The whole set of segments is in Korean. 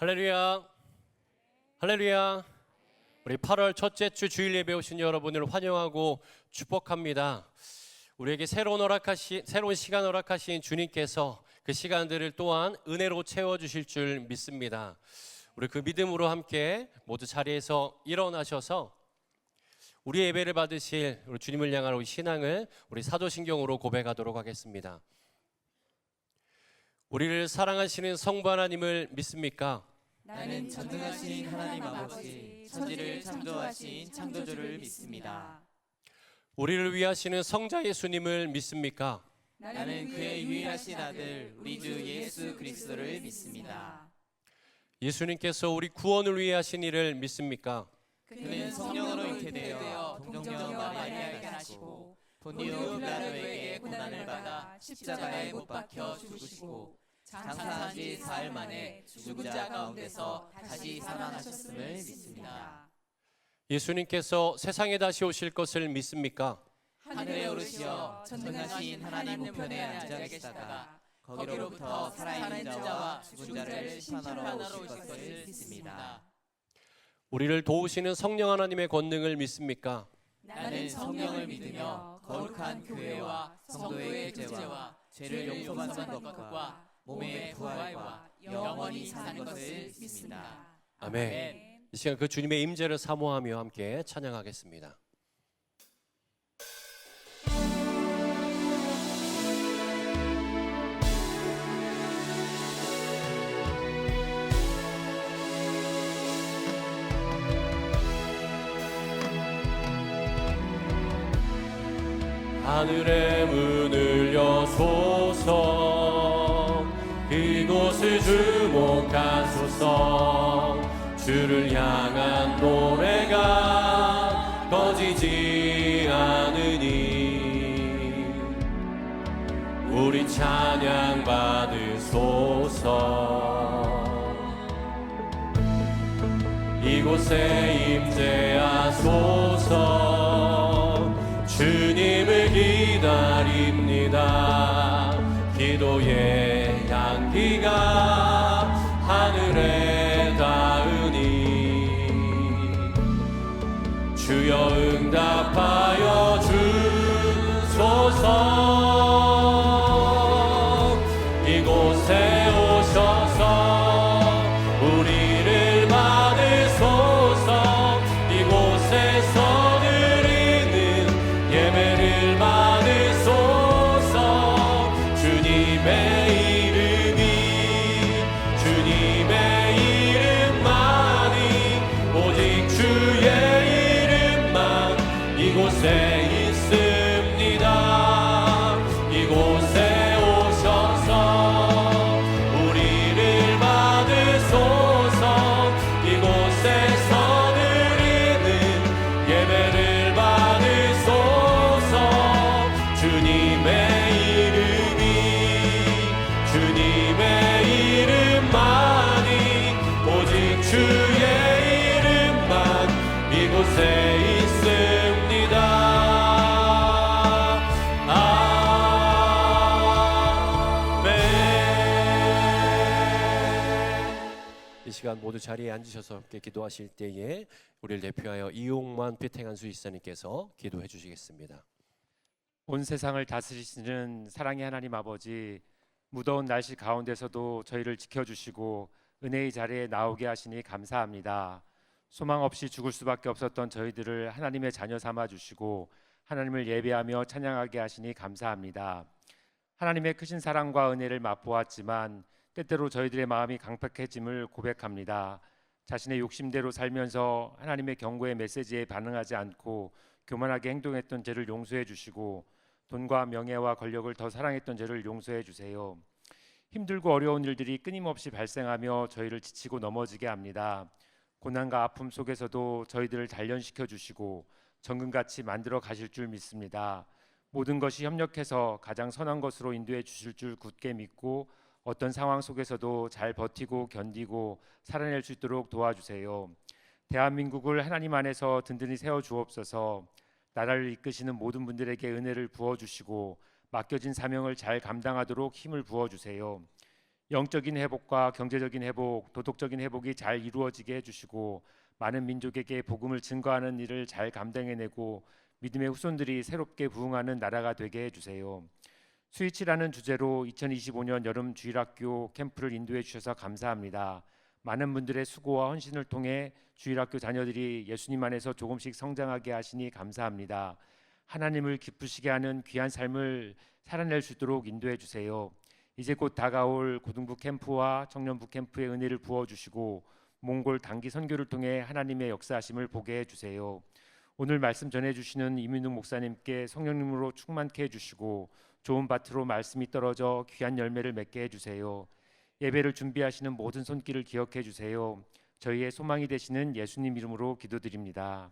할렐루야, 할렐루야. 우리 8월 첫째 주 주일 예배 오신 여러분을 환영하고 축복합니다. 우리에게 새로운 시간 허락하신 주님께서 그 시간들을 또한 은혜로 채워주실 줄 믿습니다. 우리 그 믿음으로 함께 모두 자리에서 일어나셔서 우리 예배를 받으실 우리 주님을 향한 우리 신앙을 우리 사도신경으로 고백하도록 하겠습니다. 우리를 사랑하시는 성부 하나님을 믿습니까? 나는 전능하신 하나님 아버지, 천지를 창조하신 창조주를 믿습니다. 우리를 위하시는 성자 예수님을 믿습니까? 나는 그의 유일하신 아들, 우리 주 예수 그리스도를 믿습니다. 예수님께서 우리 구원을 위해 하신 일을 믿습니까? 그는 성령으로 잉태되어 동정녀 마리아에게 나시고 본디오 빌라도에게 고난을 받아 십자가에 못 박혀 죽으시고 장사한 지 사흘 만에 죽은 자 가운데서 다시 살아나셨음을 믿습니다. 예수님께서 세상에 다시 오실 것을 믿습니까? 하늘에 오르시어 전능하신 하나님 우편에 앉아 계시다가 거기로부터 살아있는 자와 죽은 자를 심판하러 오실 것을 믿습니다. 우리를 도우시는 성령 하나님의 권능을 믿습니까? 나는 성령을 믿으며 거룩한 교회와 성도의 죄와 죄를 용서받는 것과 몸의 부활과 영원히 사는 것을 믿습니다. 아멘. 이 시간 그 주님의 임재를 사모하며 함께 찬양하겠습니다. 하늘의 문을 여소서, 그곳을 주목하소서. 주를 향한 노래가 꺼지지 않으니 우리 찬양 받으소서. 이곳에 임재하소서. 주님을 기다립니다. 기도의 향기가 하늘에 닿으니 주여 응답하여 주소서. 이곳에 오셔서 우리를 받으소서. 이곳에서 드리는 예배를 받으소서. 주님의 이름이 주님의 이름만이 오직 주의 이름만 이곳에 있습니다. 이곳에 오셔서 우리를 받으소서. 이곳에서 드리는 예배를 받으소서. 주님의 이름이 주님의 이름만이 오직 주의 이름만 이곳에 있습니다. 아멘. 이 시간 모두 자리에 앉으셔서 함께 기도하실 때에 우리를 대표하여 이용만 피탱한수 이사님께서 기도해 주시겠습니다. 온 세상을 다스리시는 사랑의 하나님 아버지, 무더운 날씨 가운데서도 저희를 지켜주시고 은혜의 자리에 나오게 하시니 감사합니다. 소망 없이 죽을 수밖에 없었던 저희들을 하나님의 자녀 삼아 주시고 하나님을 예배하며 찬양하게 하시니 감사합니다. 하나님의 크신 사랑과 은혜를 맛보았지만 때때로 저희들의 마음이 강팍해짐을 고백합니다. 자신의 욕심대로 살면서 하나님의 경고의 메시지에 반응하지 않고 교만하게 행동했던 죄를 용서해 주시고 돈과 명예와 권력을 더 사랑했던 죄를 용서해 주세요. 힘들고 어려운 일들이 끊임없이 발생하며 저희를 지치고 넘어지게 합니다. 고난과 아픔 속에서도 저희들을 단련시켜 주시고 정금같이 만들어 가실 줄 믿습니다. 모든 것이 협력해서 가장 선한 것으로 인도해 주실 줄 굳게 믿고 어떤 상황 속에서도 잘 버티고 견디고 살아낼 수 있도록 도와주세요. 대한민국을 하나님 안에서 든든히 세워 주옵소서. 나라를 이끄시는 모든 분들에게 은혜를 부어주시고 맡겨진 사명을 잘 감당하도록 힘을 부어주세요. 영적인 회복과 경제적인 회복, 도덕적인 회복이 잘 이루어지게 해주시고 많은 민족에게 복음을 증거하는 일을 잘 감당해내고 믿음의 후손들이 새롭게 부흥하는 나라가 되게 해주세요. 스위치라는 주제로 2025년 여름 주일학교 캠프를 인도해 주셔서 감사합니다. 많은 분들의 수고와 헌신을 통해 주일학교 자녀들이 예수님 안에서 조금씩 성장하게 하시니 감사합니다. 하나님을 기쁘시게 하는 귀한 삶을 살아낼 수 있도록 인도해 주세요. 이제 곧 다가올 고등부 캠프와 청년부 캠프의 은혜를 부어주시고 몽골 단기 선교를 통해 하나님의 역사하심을 보게 해주세요. 오늘 말씀 전해주시는 이민웅 목사님께 성령님으로 충만케 해주시고 좋은 밭으로 말씀이 떨어져 귀한 열매를 맺게 해주세요. 예배를 준비하시는 모든 손길을 기억해 주세요. 저희의 소망이 되시는 예수님 이름으로 기도드립니다.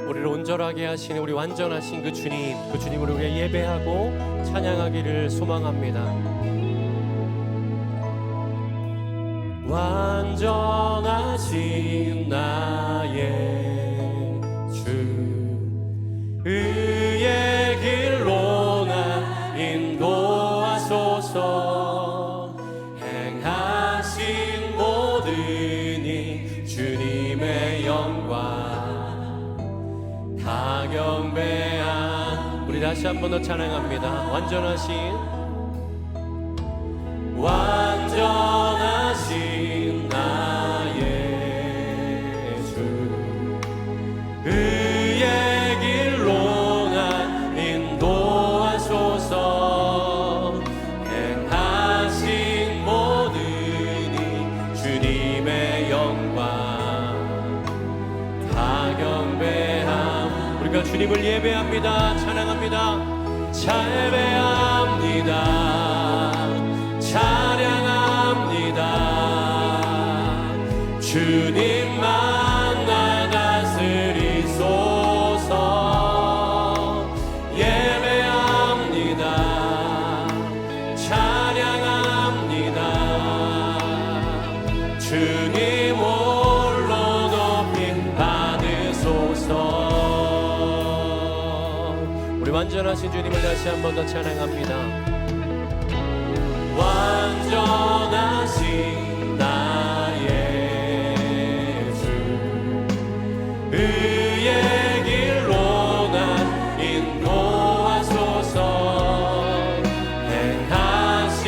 우리를 온전하게 하시는 우리 완전하신 그 주님을 우리가 예배하고 찬양하기를 소망합니다. 완전하신 나의 주, 의의 길로 나 인도하소서. 행하신 모든 일 주님의 영광 다 경배한, 우리 다시 한 번 더 찬양합니다. 완전하신 나의 주, 의의 길로 나 인도하소서. 행하신 모든 일 주님의 영광 다 경배함. 우리가 주님을 예배합니다. 찬양합니다. 예배합니다. 찬양합니다. 주님만 날 다스리소서. 예배합니다. 찬양합니다. 주님 홀로 높임 받으소서. 우리 완전하신 주님을 다시 한 번 더 찬양합니다. 완전하신 나의 주, 의의 길로 난 인도하소서. 행하신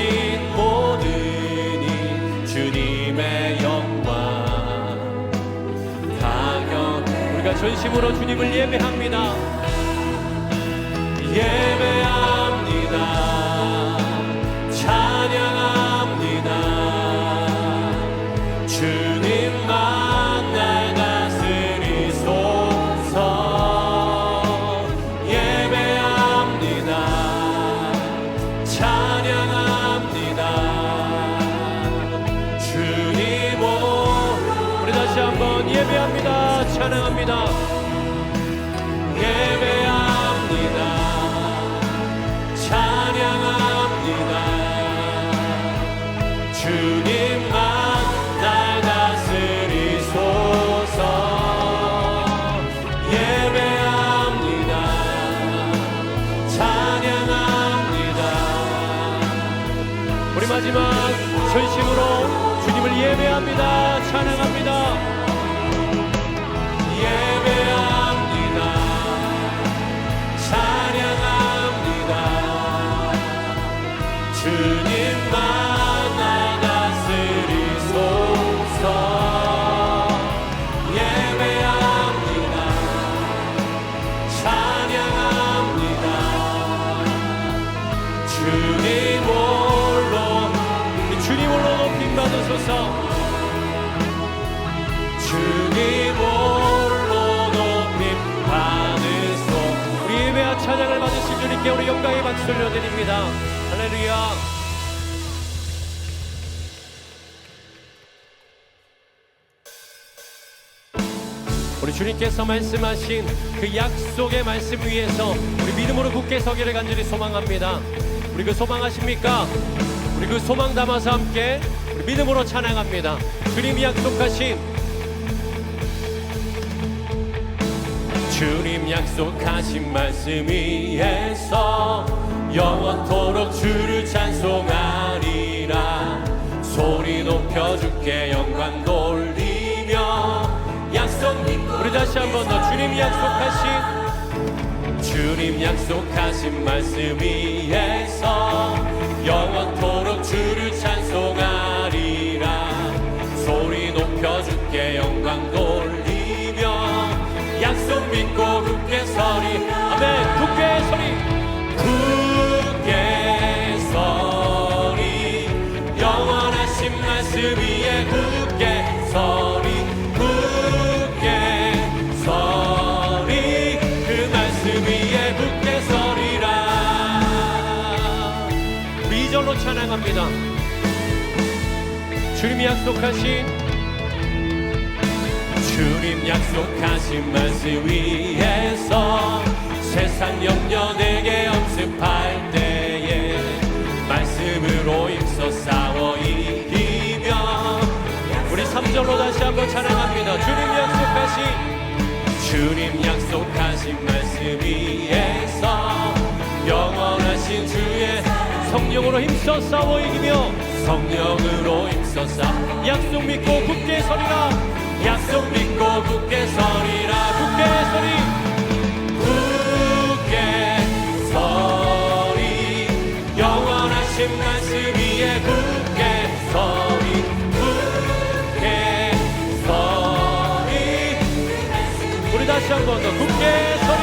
모든 일 주님의 영광 다 우리가 전심으로 주님을 예배합니다. 예배합니다. 찬양합니다. 주님만 날 다스리소서. 예배합니다. 찬양합니다. 주님 우리 다시 한번 예배합니다. 찬양합니다. 예배합니다. 찬양합니다. 주님만 날 다스리소서. 예배합니다. 찬양합니다. 우리 마지막 전심으로 주님을 예배합니다. 찬양합니다. 예배합니다. 찬양합니다. 주님만 날 다스리소서. 예배합니다. 찬양합니다. 주님 홀로 높임 받으소서. 주님 홀로 높임 받으소. 우리 예배와 찬양을 받으신 주님께 우리 영광의 박수 올려드립니다. 할렐루야. 우리 주님께서 말씀하신 그 약속의 말씀 위에서 우리 믿음으로 굳게 서기를 간절히 소망합니다. 우리 그 소망하십니까? 우리 그 소망 담아서 함께 우리 믿음으로 찬양합니다. 주님이 약속하신, 주님 약속하신 말씀 위에서 영원토록 주를 찬송하리라. 소리 높여 주께 영광 돌리며 약속 믿고. 우리 다시 한 번 더. 주님 약속하신 말씀 위에서 영원토록 주를 찬송하리라. 소리 높여 주께 영광 돌리며 약속 믿고 굳게 서리. 아멘. 굳게 서리. 굳게 서리. 영원하신 말씀 위에 굳게 서리. 굳게 서리. 그 말씀 위에 굳게 서리라. 우리 2절로 찬양합니다. 주님이 약속하신, 주님 주님 약속하신 말씀 위에서 세상 영녀에게 엄습할 때에 말씀으로 힘써 싸워 이기며 우리 3절로 다시 한번 찬양합니다. 주님 약속하신 말씀 위에서 영원하신 주의 성령으로 힘써 싸워 이기며 성령으로 힘써 싸워 약속 믿고 굳게 서리라 약속 믿고 굳게 서리라 굳게 서리 영원하신 말씀 위에 굳게 서리 우리 다시 한 번 더 굳게 서리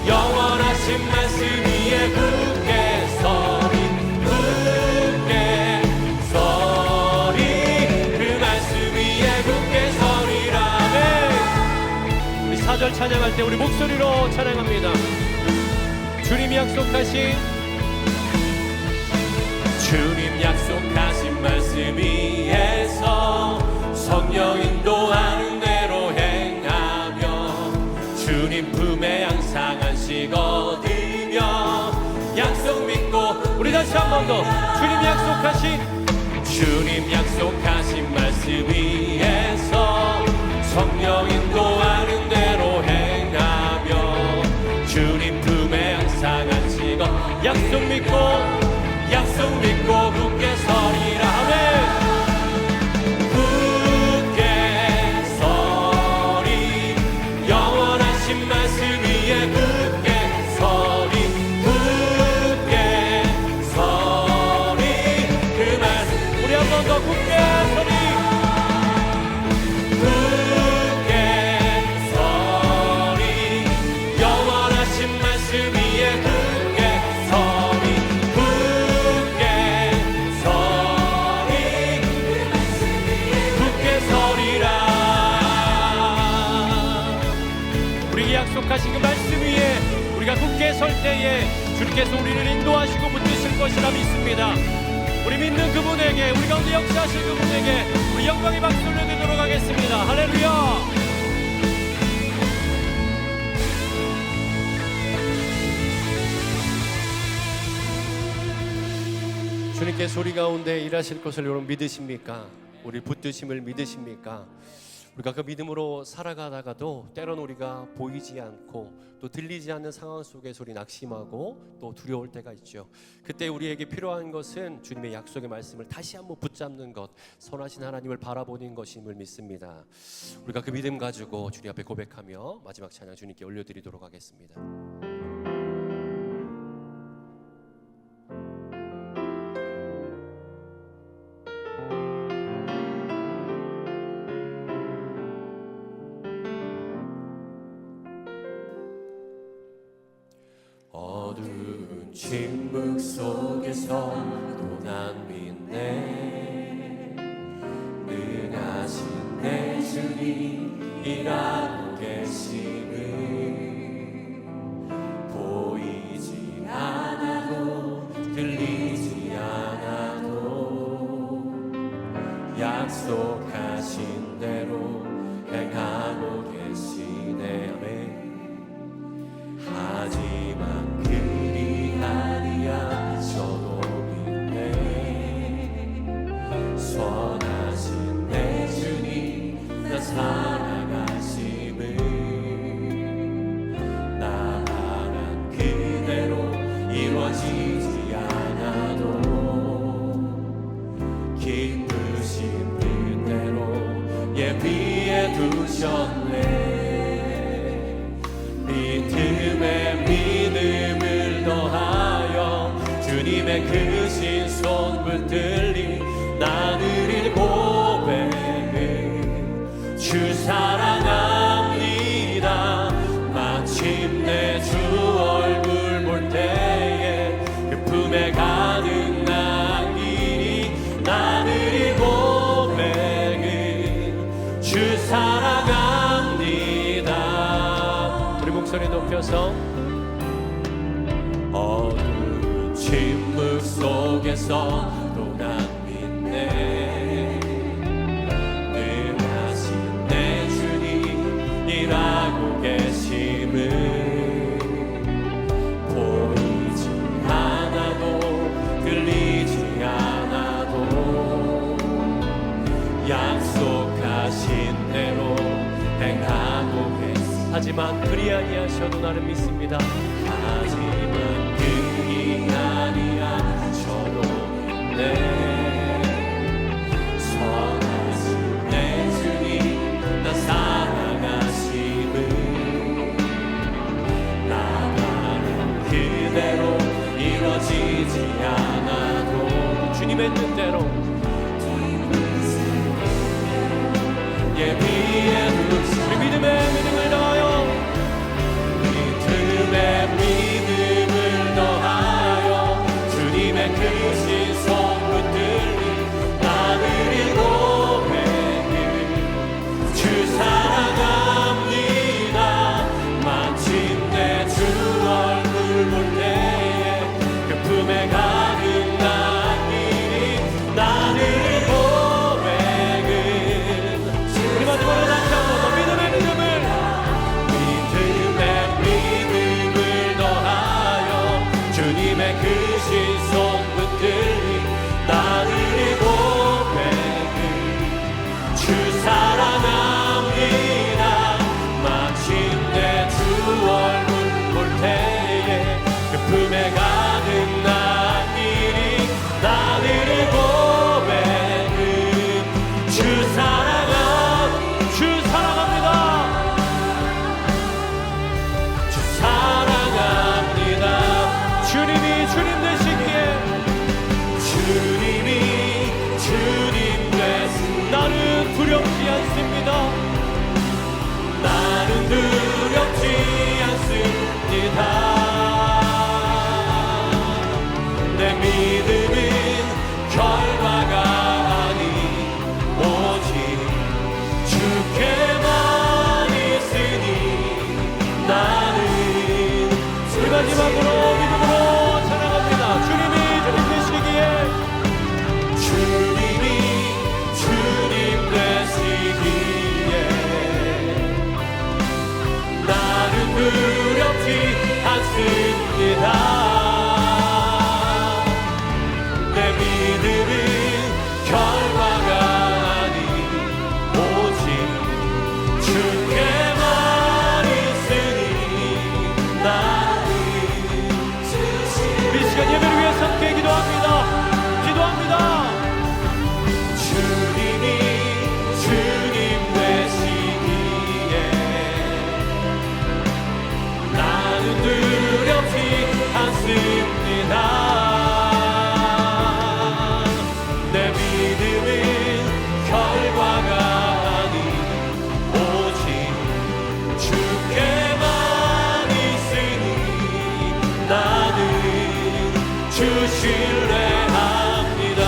영원하신 말씀 위에 굳게 서리 그 말씀 위에 굳게 서리라. 네. 우리 4절 찬양할 때 우리 목소리로 찬양합니다. 주님이 약속하신 말씀 위에서 성령 인도하는 대로 행하며 주님 품에 항상 안식 얻으며 약속 믿고 우리 다시 한 번 더 주님 약속하신 말씀 위에서 성령 인도하는 대로 행하며 주님 품에 항상 안식 약속 믿고 굳게 서리라. 아멘. 굳게 서리 영원하신 말씀 위에 굳게 서리 그 말씀 우리 한 번 더 굳게 서리 영원하신 말씀 위에 굳게 서리 약속하신 그 말씀 위에 우리가 굳게 설 때에 주님께서 우리를 인도하시고 붙드실 것이라 믿습니다. 우리 믿는 그분에게 우리 가운데 역사하실 그분에게 우리 영광의 박수 올려드리도록 하겠습니다. 할렐루야. 주님께서 우리 가운데 일하실 것을 여러분 믿으십니까? 우리 붙드심을 믿으십니까? 우리가 그 믿음으로 살아가다가도 때로는 우리가 보이지 않고 또 들리지 않는 상황 속에서 우리 낙심하고 또 두려울 때가 있죠. 그때 우리에게 필요한 것은 주님의 약속의 말씀을 다시 한번 붙잡는 것, 선하신 하나님을 바라보는 것임을 믿습니다. 우리가 그 믿음 가지고 주님 앞에 고백하며 마지막 찬양 주님께 올려드리도록 하겠습니다. 어두운 침묵 속에서도 난 믿네 능하신 내 주님 일하고 계심을 보이지 않아도 들리지 않아도 약속하신 대로 행하고 계시네. 아멘. 하지만 그리하리야 저도 믿네 선하신 내 주님 나 살아가심을 나 바란 그대로 이루어지지 않아도 기쁘신 그대로 예비해 두셨네. 믿음에 믿음을 더하여 주님의 크신 손 붙들리 나누릴 고백을 주 사랑합니다. 마침내 주 얼굴 볼 때에 그 품에 가득 남기니 나누릴 고백을 주 사랑합니다. 우리 목소리 높여서 어두운 침묵 속에서 또 난 믿네 행하고 계시. 하지만 그리 아니하셔도 나는 믿습니다. 하지만 그리 아니하셔도 내 선하신 내 주님 나 사랑하심을 나가는 그대로 이뤄지지 않아도 주님의 뜻대로 예비의 우리 믿음을 더하여 믿음을 더하여 주님의 크신 손 붙들리 나를 고백을 주 사랑합니다. 마침내 주 얼굴 볼 때에 그 품에 가는 난 일이 나를 고백을 우리 마지막으로 다시 한번 더 믿음을 더하여 주님의 크신 손 붙들리 나를 고백을 주 사랑합니다. 마침내 주 얼굴 볼 때에 그 품에 가는 난 일이 나를 고백을 주 사랑합니다. 주 사랑합니다. 주님이 주님 되시기에 주님이 주님 되시 나는 두렵지 않습니다. 나는 두렵지 않습니다. 내 믿음은 결과가 아닌 오직 주께만 있으니 나는 우리 마지막으로 믿음으로 찬양합니다. 주님이 주님 되시기에 주님이 주님 되시기에 나는 두렵지 않습니다. 내 믿음은 결과가 아닌 오직 주께만 있으니 나는 우리 시간 예배를 위해서 함께 기도합니다. 주님이 주님 되시기에 나는 두렵지 않습니다. 내 믿음은 결과가 아닌 오직 주께만 있으니 나는 주 신뢰합니다.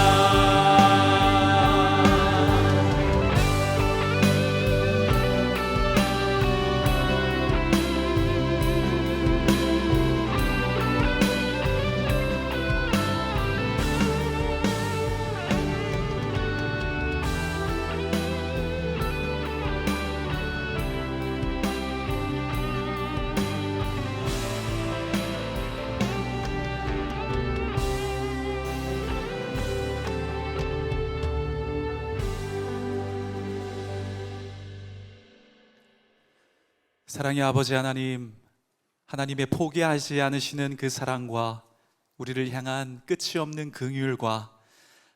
사랑의 아버지 하나님, 하나님의 포기하지 않으시는 그 사랑과 우리를 향한 끝이 없는 긍휼과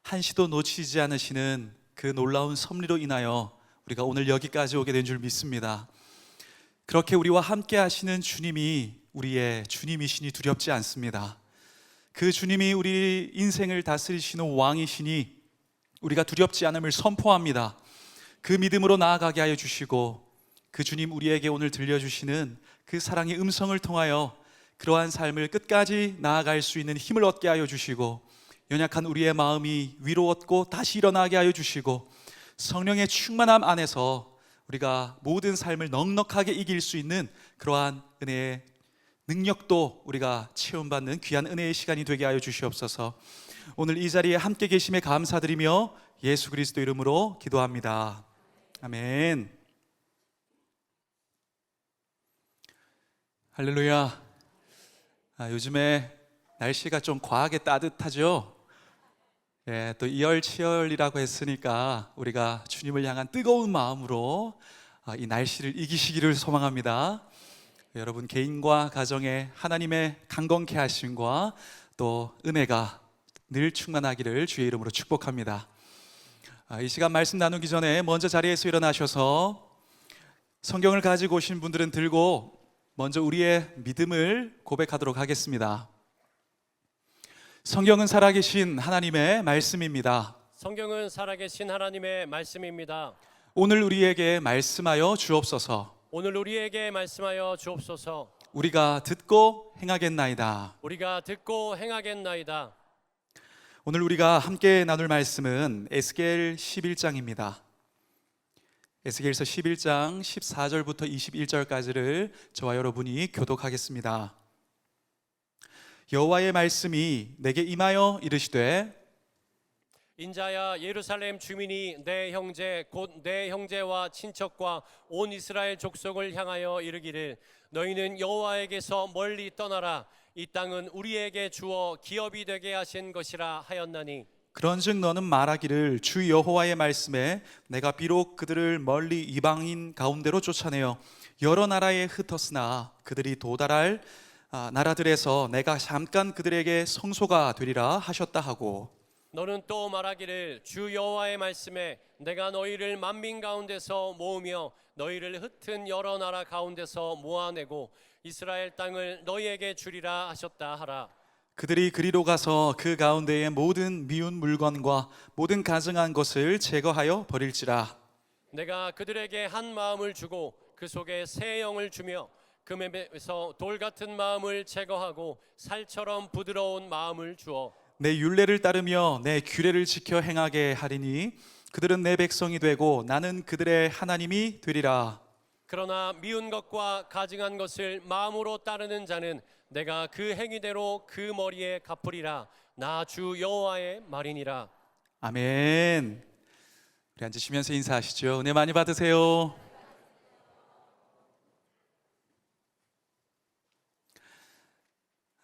한시도 놓치지 않으시는 그 놀라운 섭리로 인하여 우리가 오늘 여기까지 오게 된 줄 믿습니다. 그렇게 우리와 함께 하시는 주님이 우리의 주님이시니 두렵지 않습니다. 그 주님이 우리 인생을 다스리시는 왕이시니 우리가 두렵지 않음을 선포합니다. 그 믿음으로 나아가게 하여 주시고 그 주님 우리에게 오늘 들려주시는 그 사랑의 음성을 통하여 그러한 삶을 끝까지 나아갈 수 있는 힘을 얻게 하여 주시고 연약한 우리의 마음이 위로받고 다시 일어나게 하여 주시고 성령의 충만함 안에서 우리가 모든 삶을 넉넉하게 이길 수 있는 그러한 은혜의 능력도 우리가 체험받는 귀한 은혜의 시간이 되게 하여 주시옵소서. 오늘 이 자리에 함께 계심에 감사드리며 예수 그리스도 이름으로 기도합니다. 아멘. 할렐루야. 요즘에 날씨가 좀 과하게 따뜻하죠? 또 이열치열이라고 했으니까 우리가 주님을 향한 뜨거운 마음으로 이 날씨를 이기시기를 소망합니다. 여러분 개인과 가정에 하나님의 강건케 하심과 또 은혜가 늘 충만하기를 주의 이름으로 축복합니다. 이 시간 말씀 나누기 전에 먼저 자리에서 일어나셔서 성경을 가지고 오신 분들은 들고 먼저 우리의 믿음을 고백하도록 하겠습니다. 성경은 살아계신 하나님의 말씀입니다. 성경은 살아계신 하나님의 말씀입니다. 오늘 우리에게 말씀하여 주옵소서. 오늘 우리에게 말씀하여 주옵소서. 우리가 듣고 행하겠나이다. 우리가 듣고 행하겠나이다. 오늘 우리가 함께 나눌 말씀은 에스겔 11장입니다. 에스겔서 11장 14절부터 21절까지를 저와 여러분이 교독하겠습니다. 여호와의 말씀이 내게 임하여 이르시되 인자야, 예루살렘 주민이 내 형제 곧 내 형제와 친척과 온 이스라엘 족속을 향하여 이르기를 너희는 여호와에게서 멀리 떠나라. 이 땅은 우리에게 주어 기업이 되게 하신 것이라 하였나니 그런즉 너는 말하기를 주 여호와의 말씀에 내가 비록 그들을 멀리 이방인 가운데로 쫓아내어 여러 나라에 흩었으나 그들이 도달할 나라들에서 내가 잠깐 그들에게 성소가 되리라 하셨다 하고 너는 또 말하기를 주 여호와의 말씀에 내가 너희를 만민 가운데서 모으며 너희를 흩은 여러 나라 가운데서 모아내고 이스라엘 땅을 너희에게 주리라 하셨다 하라. 그들이 그리로 가서 그 가운데의 모든 미운 물건과 모든 가증한 것을 제거하여 버릴지라. 내가 그들에게 한 마음을 주고 그 속에 새 영을 주며 금에서 돌 같은 마음을 제거하고 살처럼 부드러운 마음을 주어 내 율례를 따르며 내 규례를 지켜 행하게 하리니 그들은 내 백성이 되고 나는 그들의 하나님이 되리라. 그러나 미운 것과 가증한 것을 마음으로 따르는 자는 내가 그 행위대로 그 머리에 갚으리라. 나 주 여호와의 말이니라. 아멘. 우리 앉으시면서 인사하시죠. 은혜 많이 받으세요.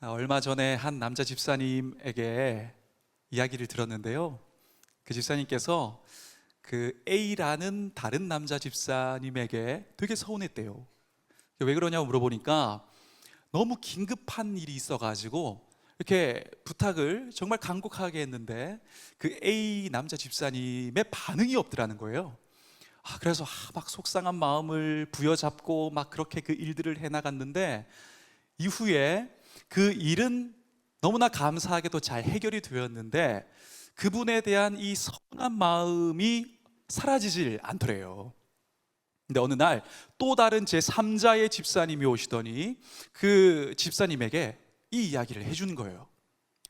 얼마 전에 한 남자 집사님에게 이야기를 들었는데요. 그 집사님께서 그 A라는 다른 남자 집사님에게 되게 서운했대요. 왜 그러냐고 물어보니까 너무 긴급한 일이 있어가지고 이렇게 부탁을 정말 간곡하게 했는데 그 A 남자 집사님의 반응이 없더라는 거예요. 그래서 막 속상한 마음을 부여잡고 막 그렇게 그 일들을 해나갔는데 이후에 그 일은 너무나 감사하게도 잘 해결이 되었는데 그분에 대한 이 서운한 마음이 사라지질 않더래요. 근데 어느 날 또 다른 제3자의 집사님이 오시더니 그 집사님에게 이 이야기를 해주는 거예요.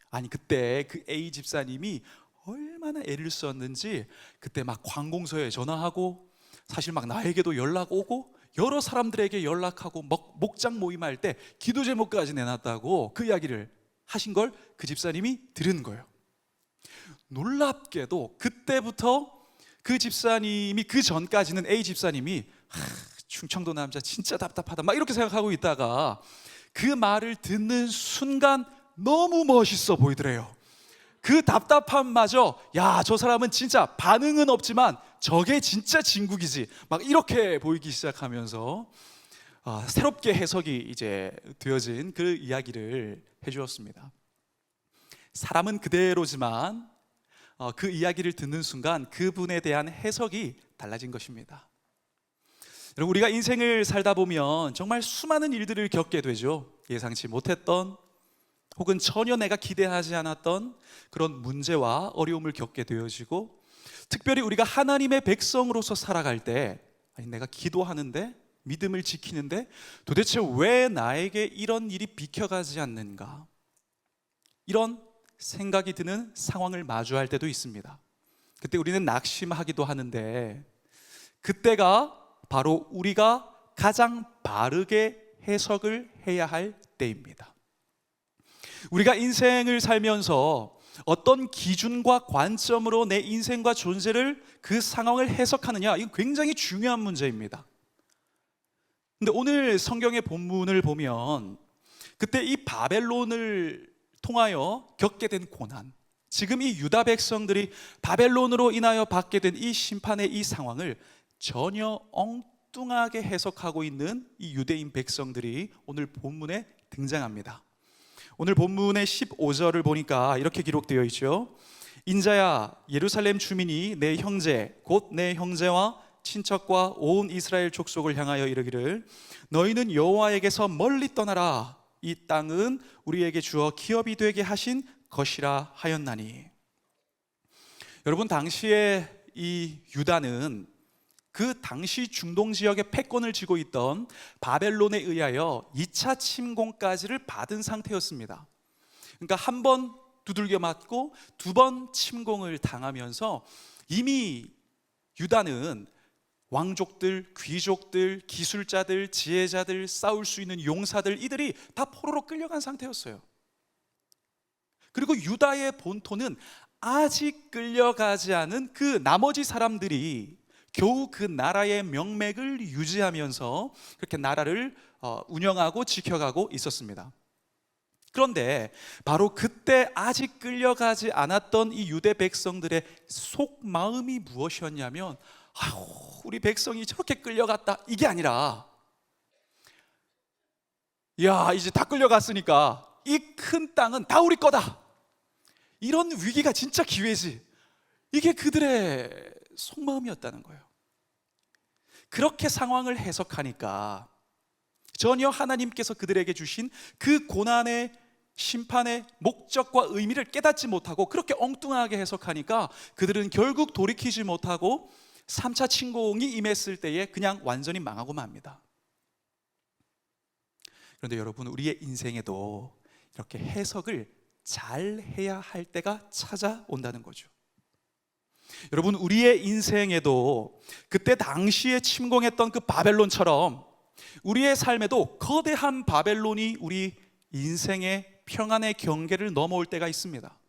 아니 그때 그 A 집사님이 얼마나 애를 썼는지 그때 막 관공서에 전화하고 사실 막 나에게도 연락 오고 여러 사람들에게 연락하고 목장 모임할 때 기도 제목까지 내놨다고 그 이야기를 하신 걸 그 집사님이 들은 거예요. 놀랍게도 그때부터 그 집사님이 그 전까지는 A 집사님이 충청도 남자 진짜 답답하다 막 이렇게 생각하고 있다가 그 말을 듣는 순간 너무 멋있어 보이더래요. 그 답답함마저 야, 저 사람은 진짜 반응은 없지만 저게 진짜 진국이지 막 이렇게 보이기 시작하면서 새롭게 해석이 이제 되어진 그 이야기를 해주었습니다. 사람은 그대로지만 그 이야기를 듣는 순간 그분에 대한 해석이 달라진 것입니다. 여러분, 우리가 인생을 살다 보면 정말 수많은 일들을 겪게 되죠. 예상치 못했던 혹은 전혀 내가 기대하지 않았던 그런 문제와 어려움을 겪게 되어지고 특별히 우리가 하나님의 백성으로서 살아갈 때 아니, 내가 기도하는데 믿음을 지키는데 도대체 왜 나에게 이런 일이 비켜가지 않는가 이런 생각이 드는 상황을 마주할 때도 있습니다. 그때 우리는 낙심하기도 하는데 그때가 바로 우리가 가장 바르게 해석을 해야 할 때입니다. 우리가 인생을 살면서 어떤 기준과 관점으로 내 인생과 존재를 그 상황을 해석하느냐 이건 굉장히 중요한 문제입니다. 근데 오늘 성경의 본문을 보면 그때 이 바벨론을 통하여 겪게 된 고난, 지금 이 유다 백성들이 바벨론으로 인하여 받게 된 이 심판의 이 상황을 전혀 엉뚱하게 해석하고 있는 이 유대인 백성들이 오늘 본문에 등장합니다. 오늘 본문의 15절을 보니까 이렇게 기록되어 있죠. 인자야, 예루살렘 주민이 내 형제 곧 내 형제와 친척과 온 이스라엘 족속을 향하여 이르기를 너희는 여호와에게서 멀리 떠나라. 이 땅은 우리에게 주어 기업이 되게 하신 것이라 하였나니. 여러분, 당시에 이 유다는 그 당시 중동 지역의 패권을 쥐고 있던 바벨론에 의하여 2차 침공까지를 받은 상태였습니다. 그러니까 한 번 두들겨 맞고 두 번 침공을 당하면서 이미 유다는 왕족들, 귀족들, 기술자들, 지혜자들, 싸울 수 있는 용사들, 이들이 다 포로로 끌려간 상태였어요. 그리고 유다의 본토는 아직 끌려가지 않은 그 나머지 사람들이 겨우 그 나라의 명맥을 유지하면서 그렇게 나라를 운영하고 지켜가고 있었습니다. 그런데 바로 그때 아직 끌려가지 않았던 이 유대 백성들의 속마음이 무엇이었냐면, 아유, 우리 백성이 저렇게 끌려갔다, 이게 아니라, 야, 이제 다 끌려갔으니까 이 큰 땅은 다 우리 거다, 이런 위기가 진짜 기회지, 이게 그들의 속마음이었다는 거예요. 그렇게 상황을 해석하니까 전혀 하나님께서 그들에게 주신 그 고난의 심판의 목적과 의미를 깨닫지 못하고 그렇게 엉뚱하게 해석하니까 그들은 결국 돌이키지 못하고 3차 침공이 임했을 때에 그냥 완전히 망하고 맙니다. 그런데 여러분, 우리의 인생에도 이렇게 해석을 잘 해야 할 때가 찾아온다는 거죠. 여러분, 우리의 인생에도 그때 당시에 침공했던 그 바벨론처럼 우리의 삶에도 거대한 바벨론이 우리 인생의 평안의 경계를 넘어올 때가 있습니다.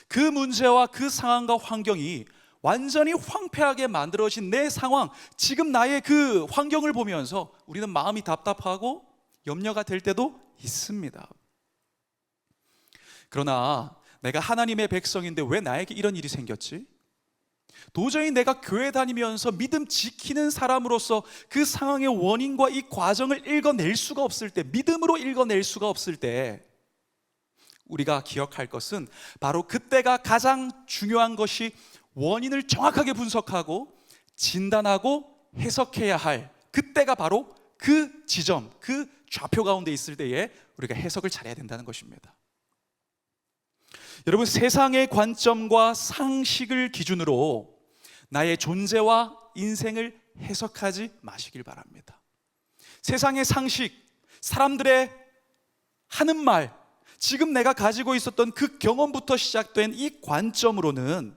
그 문제와 그 상황과 환경이 완전히 황폐하게 만들어진 내 상황, 지금 나의 그 환경을 보면서 우리는 마음이 답답하고 염려가 될 때도 있습니다. 그러나 내가 하나님의 백성인데 왜 나에게 이런 일이 생겼지? 도저히 내가 교회 다니면서 믿음 지키는 사람으로서 그 상황의 원인과 이 과정을 읽어낼 수가 없을 때, 믿음으로 읽어낼 수가 없을 때, 우리가 기억할 것은 바로 그때가 가장 중요한 것이 원인을 정확하게 분석하고 진단하고 해석해야 할 그때가 바로 그 지점, 그 좌표 가운데 있을 때에 우리가 해석을 잘해야 된다는 것입니다. 여러분, 세상의 관점과 상식을 기준으로 나의 존재와 인생을 해석하지 마시길 바랍니다. 세상의 상식, 사람들의 하는 말, 지금 내가 가지고 있었던 그 경험부터 시작된 이 관점으로는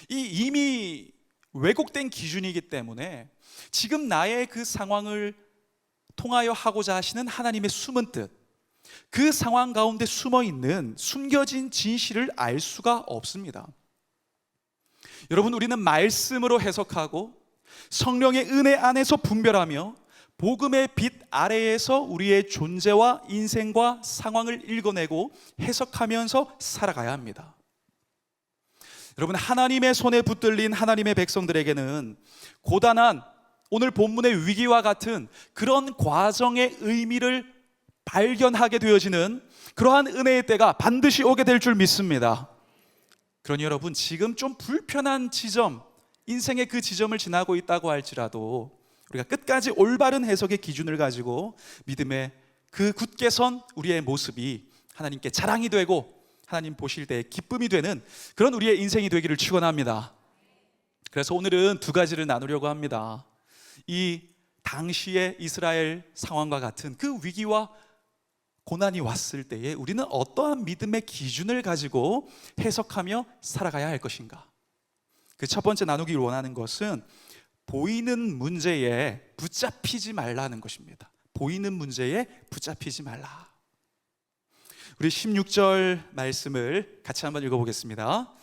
이미 왜곡된 기준이기 때문에 지금 나의 그 상황을 통하여 하고자 하시는 하나님의 숨은 뜻, 그 상황 가운데 숨어있는 숨겨진 진실을 알 수가 없습니다. 여러분, 우리는 말씀으로 해석하고 성령의 은혜 안에서 분별하며 복음의 빛 아래에서 우리의 존재와 인생과 상황을 읽어내고 해석하면서 살아가야 합니다. 여러분, 하나님의 손에 붙들린 하나님의 백성들에게는 고단한 오늘 본문의 위기와 같은 그런 과정의 의미를 발견하게 되어지는 그러한 은혜의 때가 반드시 오게 될 줄 믿습니다. 그러니 여러분, 지금 좀 불편한 지점, 인생의 그 지점을 지나고 있다고 할지라도 우리가 끝까지 올바른 해석의 기준을 가지고 믿음의 그 굳게 선 우리의 모습이 하나님께 자랑이 되고 하나님 보실 때 기쁨이 되는 그런 우리의 인생이 되기를 축원합니다. 그래서 오늘은 두 가지를 나누려고 합니다. 이 당시의 이스라엘 상황과 같은 그 위기와 고난이 왔을 때에 우리는 어떠한 믿음의 기준을 가지고 해석하며 살아가야 할 것인가? 그 첫 번째 나누기를 원하는 것은 보이는 문제에 붙잡히지 말라는 것입니다. 보이는 문제에 붙잡히지 말라. 우리 16절 말씀을 같이 한번 읽어보겠습니다.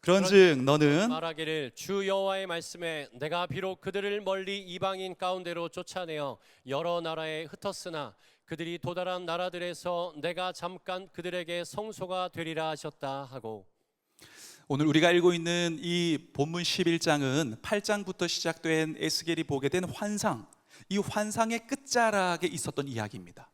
그런즉 너는 말하기를 주 여호와의 말씀에 내가 비록 그들을 멀리 이방인 가운데로 쫓아내어 여러 나라에 흩었으나 그들이 도달한 나라들에서 내가 잠깐 그들에게 성소가 되리라 하셨다 하고. 오늘 우리가 읽고 있는 이 본문 11장은 8장부터 시작된 에스겔이 보게 된 환상, 이 환상의 끝자락에 있었던 이야기입니다.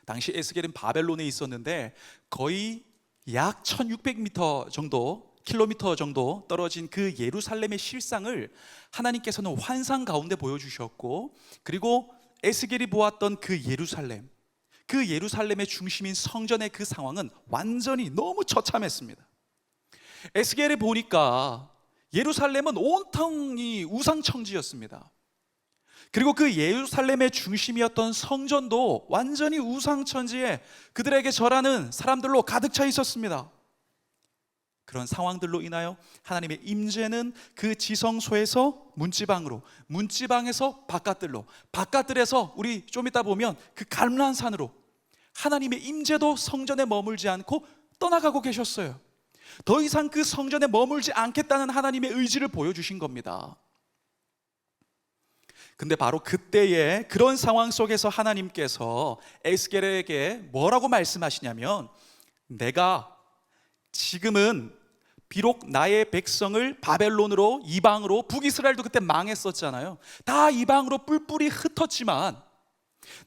당시 에스겔은 바벨론에 있었는데 거의 약 1600m 정도, 킬로미터 정도 떨어진 그 예루살렘의 실상을 하나님께서는 환상 가운데 보여주셨고, 그리고 에스겔이 보았던 그 예루살렘의 중심인 성전의 그 상황은 완전히 너무 처참했습니다. 에스겔에 보니까 예루살렘은 온통이 우상청지였습니다. 그리고 그 예루살렘의 중심이었던 성전도 완전히 우상천지에 그들에게 절하는 사람들로 가득 차 있었습니다. 그런 상황들로 인하여 하나님의 임재는 그 지성소에서 문지방으로, 문지방에서 바깥들로, 바깥들에서 우리 좀 이따 보면 그 갈무란산으로, 하나님의 임재도 성전에 머물지 않고 떠나가고 계셨어요. 더 이상 그 성전에 머물지 않겠다는 하나님의 의지를 보여주신 겁니다. 근데 바로 그때에 그런 상황 속에서 하나님께서 에스겔에게 뭐라고 말씀하시냐면, 내가 지금은 비록 나의 백성을 바벨론으로, 이방으로, 북이스라엘도 그때 망했었잖아요. 다 이방으로 뿔뿔이 흩었지만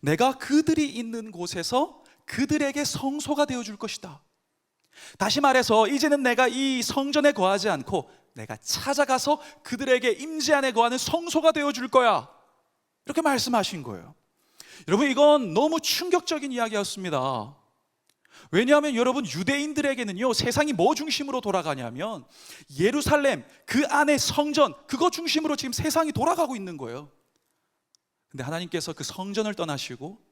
내가 그들이 있는 곳에서 그들에게 성소가 되어줄 것이다. 다시 말해서 이제는 내가 이 성전에 거하지 않고 내가 찾아가서 그들에게 임재 안에 거하는 성소가 되어줄 거야, 이렇게 말씀하신 거예요. 여러분, 이건 너무 충격적인 이야기였습니다. 왜냐하면 여러분, 유대인들에게는요, 세상이 뭐 중심으로 돌아가냐면 예루살렘, 그 안에 성전, 그거 중심으로 지금 세상이 돌아가고 있는 거예요. 근데 하나님께서 그 성전을 떠나시고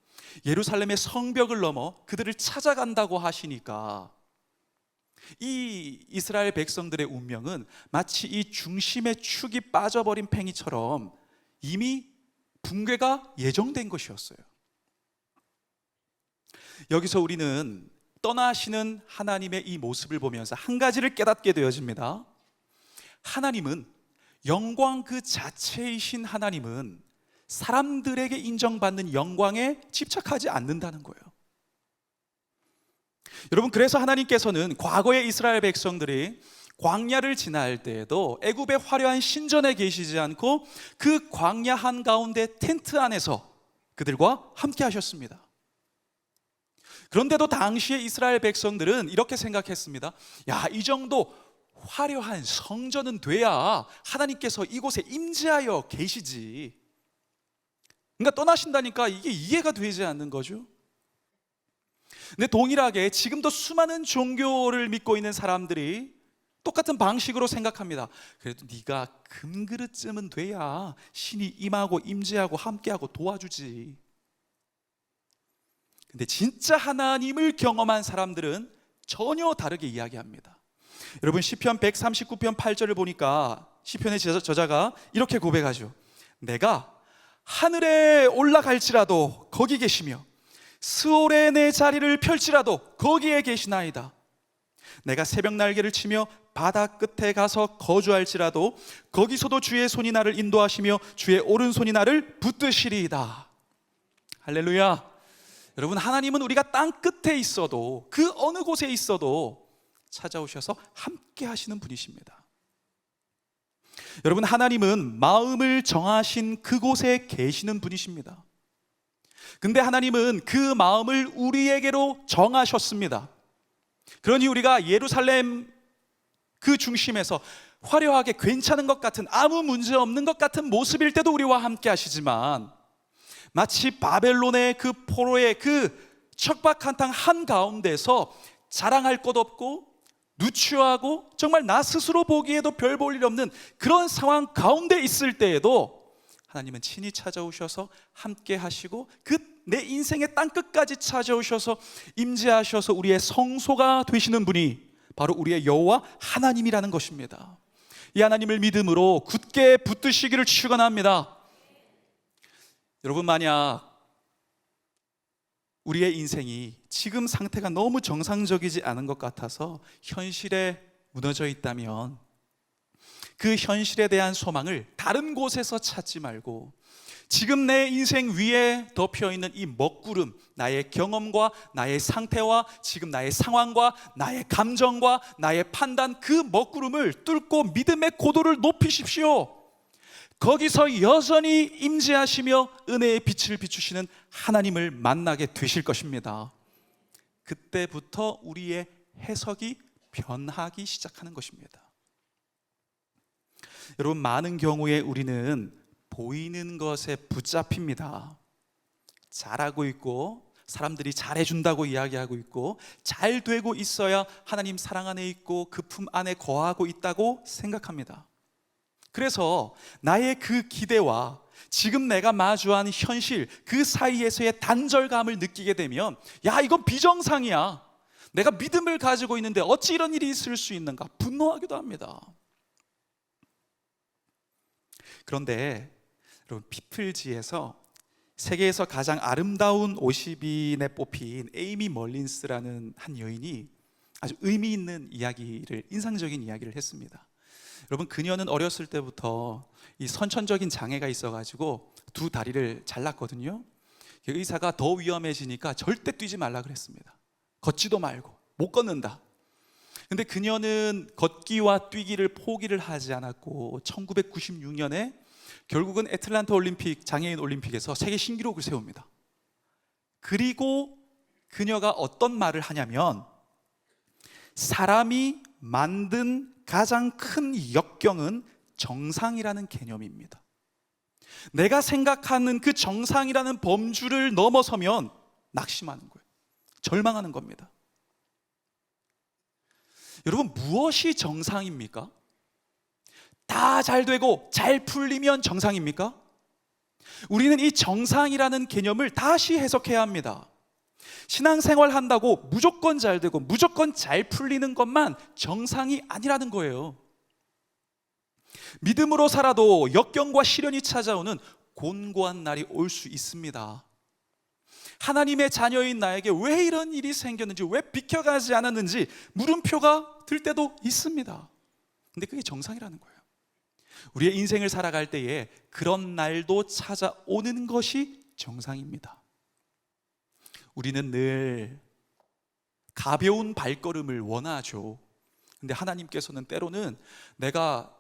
예루살렘의 성벽을 넘어 그들을 찾아간다고 하시니까 이 이스라엘 백성들의 운명은 마치 이 중심의 축이 빠져버린 팽이처럼 이미 붕괴가 예정된 것이었어요. 여기서 우리는 떠나시는 하나님의 이 모습을 보면서 한 가지를 깨닫게 되어집니다. 하나님은, 영광 그 자체이신 하나님은 사람들에게 인정받는 영광에 집착하지 않는다는 거예요. 여러분, 그래서 하나님께서는 과거의 이스라엘 백성들이 광야를 지날 때에도 애굽의 화려한 신전에 계시지 않고 그 광야 한가운데 텐트 안에서 그들과 함께 하셨습니다. 그런데도 당시의 이스라엘 백성들은 이렇게 생각했습니다. 야, 이 정도 화려한 성전은 돼야 하나님께서 이곳에 임재하여 계시지. 그러니까 떠나신다니까 이게 이해가 되지 않는 거죠. 근데 동일하게 지금도 수많은 종교를 믿고 있는 사람들이 똑같은 방식으로 생각합니다. 그래도 네가 금그릇쯤은 돼야 신이 임하고 임재하고 함께하고 도와주지. 근데 진짜 하나님을 경험한 사람들은 전혀 다르게 이야기합니다. 여러분, 시편 139편 8절을 보니까 시편의 저자가 이렇게 고백하죠. 내가 하늘에 올라갈지라도 거기 계시며 스올에 내 자리를 펼지라도 거기에 계시나이다. 내가 새벽 날개를 치며 바다 끝에 가서 거주할지라도 거기서도 주의 손이 나를 인도하시며 주의 오른손이 나를 붙드시리이다. 할렐루야. 여러분, 하나님은 우리가 땅 끝에 있어도, 그 어느 곳에 있어도 찾아오셔서 함께 하시는 분이십니다. 여러분, 하나님은 마음을 정하신 그곳에 계시는 분이십니다. 근데 하나님은 그 마음을 우리에게로 정하셨습니다. 그러니 우리가 예루살렘 그 중심에서 화려하게 괜찮은 것 같은, 아무 문제 없는 것 같은 모습일 때도 우리와 함께 하시지만, 마치 바벨론의 그 포로의 그 척박한 땅 한가운데서 자랑할 것 없고 누추하고 정말 나 스스로 보기에도 별 볼 일 없는 그런 상황 가운데 있을 때에도 하나님은 친히 찾아오셔서 함께 하시고 그 내 인생의 땅끝까지 찾아오셔서 임재하셔서 우리의 성소가 되시는 분이 바로 우리의 여호와 하나님이라는 것입니다. 이 하나님을 믿음으로 굳게 붙드시기를 축원합니다. 여러분, 만약 우리의 인생이 지금 상태가 너무 정상적이지 않은 것 같아서 현실에 무너져 있다면 그 현실에 대한 소망을 다른 곳에서 찾지 말고 지금 내 인생 위에 덮여있는 이 먹구름, 나의 경험과 나의 상태와 지금 나의 상황과 나의 감정과 나의 판단, 그 먹구름을 뚫고 믿음의 고도를 높이십시오. 거기서 여전히 임재하시며 은혜의 빛을 비추시는 하나님을 만나게 되실 것입니다. 그때부터 우리의 해석이 변하기 시작하는 것입니다. 여러분, 많은 경우에 우리는 보이는 것에 붙잡힙니다. 잘하고 있고 사람들이 잘해준다고 이야기하고 있고 잘 되고 있어야 하나님 사랑 안에 있고 그 품 안에 거하고 있다고 생각합니다. 그래서 나의 그 기대와 지금 내가 마주한 현실, 그 사이에서의 단절감을 느끼게 되면, 야, 이건 비정상이야, 내가 믿음을 가지고 있는데 어찌 이런 일이 있을 수 있는가, 분노하기도 합니다. 그런데 여러분, 피플지에서 세계에서 가장 아름다운 50인에 뽑힌 에이미 멀린스라는 한 여인이 아주 의미 있는 이야기를, 인상적인 이야기를 했습니다. 여러분, 그녀는 어렸을 때부터 이 선천적인 장애가 있어가지고 두 다리를 잘랐거든요. 의사가 더 위험해지니까 절대 뛰지 말라 그랬습니다. 걷지도 말고, 못 걷는다. 근데 그녀는 걷기와 뛰기를 포기를 하지 않았고 1996년에 결국은 애틀란타 올림픽, 장애인 올림픽에서 세계 신기록을 세웁니다. 그리고 그녀가 어떤 말을 하냐면, 사람이 만든 가장 큰 역경은 정상이라는 개념입니다. 내가 생각하는 그 정상이라는 범주를 넘어서면 낙심하는 거예요. 절망하는 겁니다. 여러분, 무엇이 정상입니까? 다 잘 되고 잘 풀리면 정상입니까? 우리는 이 정상이라는 개념을 다시 해석해야 합니다. 신앙생활 한다고 무조건 잘 되고 무조건 잘 풀리는 것만 정상이 아니라는 거예요. 믿음으로 살아도 역경과 시련이 찾아오는 곤고한 날이 올 수 있습니다. 하나님의 자녀인 나에게 왜 이런 일이 생겼는지, 왜 비켜가지 않았는지 물음표가 들 때도 있습니다. 근데 그게 정상이라는 거예요. 우리의 인생을 살아갈 때에 그런 날도 찾아오는 것이 정상입니다. 우리는 늘 가벼운 발걸음을 원하죠. 근데 하나님께서는 때로는 내가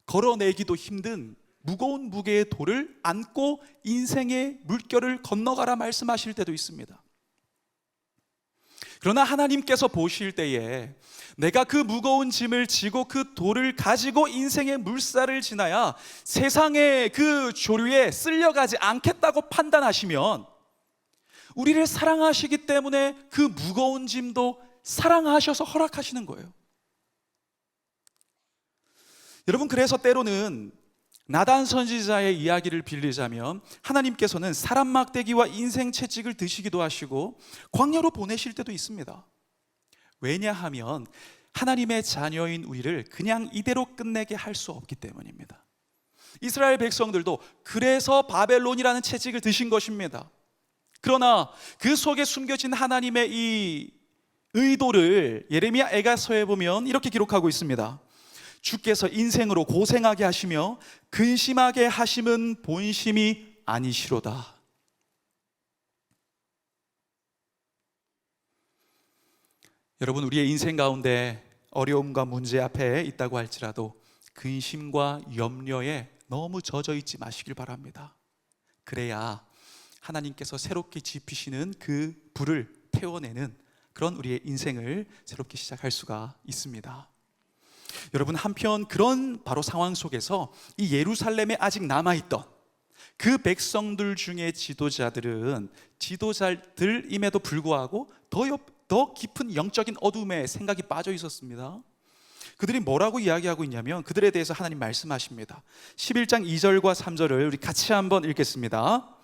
걸어내기도 힘든 무거운 무게의 돌을 안고 인생의 물결을 건너가라 말씀하실 때도 있습니다. 그러나 하나님께서 보실 때에 내가 그 무거운 짐을 지고 그 돌을 가지고 인생의 물살을 지나야 세상의 그 조류에 쓸려가지 않겠다고 판단하시면, 우리를 사랑하시기 때문에 그 무거운 짐도 사랑하셔서 허락하시는 거예요. 여러분, 그래서 때로는 나단 선지자의 이야기를 빌리자면 하나님께서는 사람 막대기와 인생 채찍을 드시기도 하시고 광야로 보내실 때도 있습니다. 왜냐하면 하나님의 자녀인 우리를 그냥 이대로 끝내게 할 수 없기 때문입니다. 이스라엘 백성들도 그래서 바벨론이라는 채찍을 드신 것입니다. 그러나 그 속에 숨겨진 하나님의 이 의도를 예레미야 애가서에 보면 이렇게 기록하고 있습니다. 주께서 인생으로 고생하게 하시며 근심하게 하심은 본심이 아니시로다. 여러분, 우리의 인생 가운데 어려움과 문제 앞에 있다고 할지라도 근심과 염려에 너무 젖어 있지 마시길 바랍니다. 그래야 하나님께서 새롭게 지피시는 그 불을 태워내는 그런 우리의 인생을 새롭게 시작할 수가 있습니다. 여러분, 한편 그런 바로 상황 속에서 이 예루살렘에 아직 남아있던 그 백성들 중에 지도자들은 지도자들임에도 불구하고 더 깊은 영적인 어둠에 생각이 빠져 있었습니다. 그들이 뭐라고 이야기하고 있냐면, 그들에 대해서 하나님 말씀하십니다. 11장 2절과 3절을 우리 같이 한번 읽겠습니다.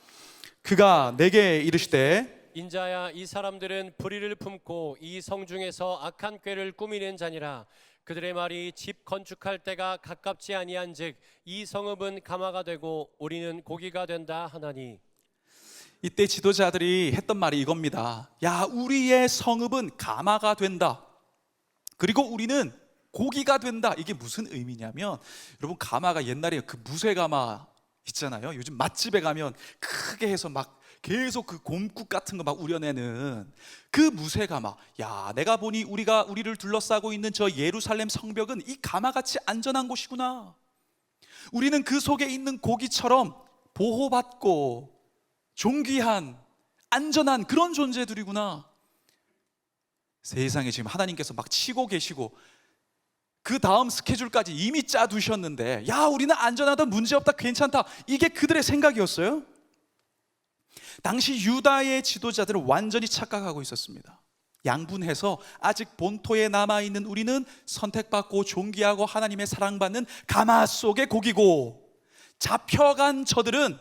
그가 내게 이르시되, 인자야, 이 사람들은 불의를 품고 이 성 중에서 악한 꾀를 꾸미는 자니라. 그들의 말이 집 건축할 때가 가깝지 아니한즉 이 성읍은 가마가 되고 우리는 고기가 된다 하나니. 이때 지도자들이 했던 말이 이겁니다. 야, 우리의 성읍은 가마가 된다, 그리고 우리는 고기가 된다. 이게 무슨 의미냐면, 여러분, 가마가 옛날에 그 무쇠가마 있잖아요. 요즘 맛집에 가면 크게 해서 막 계속 그 곰국 같은 거 막 우려내는 그 무쇠가 막, 야, 내가 보니 우리를 둘러싸고 있는 저 예루살렘 성벽은 이 가마같이 안전한 곳이구나. 우리는 그 속에 있는 고기처럼 보호받고 존귀한 안전한 그런 존재들이구나. 세상에 지금 하나님께서 막 치고 계시고 그 다음 스케줄까지 이미 짜두셨는데, 야, 우리는 안전하다, 문제없다, 괜찮다, 이게 그들의 생각이었어요? 당시 유다의 지도자들은 완전히 착각하고 있었습니다. 양분해서 아직 본토에 남아있는 우리는 선택받고 존귀하고 하나님의 사랑받는 가마 속의 고기고, 잡혀간 저들은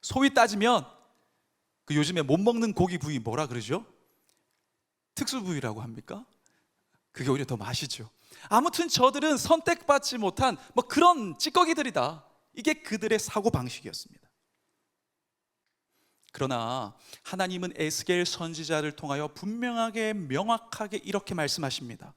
소위 따지면 그 요즘에 못 먹는 고기 부위 뭐라 그러죠? 특수 부위라고 합니까? 그게 오히려 더 맛이죠. 아무튼 저들은 선택받지 못한 뭐 그런 찌꺼기들이다. 이게 그들의 사고방식이었습니다. 그러나 하나님은 에스겔 선지자를 통하여 분명하게 명확하게 이렇게 말씀하십니다.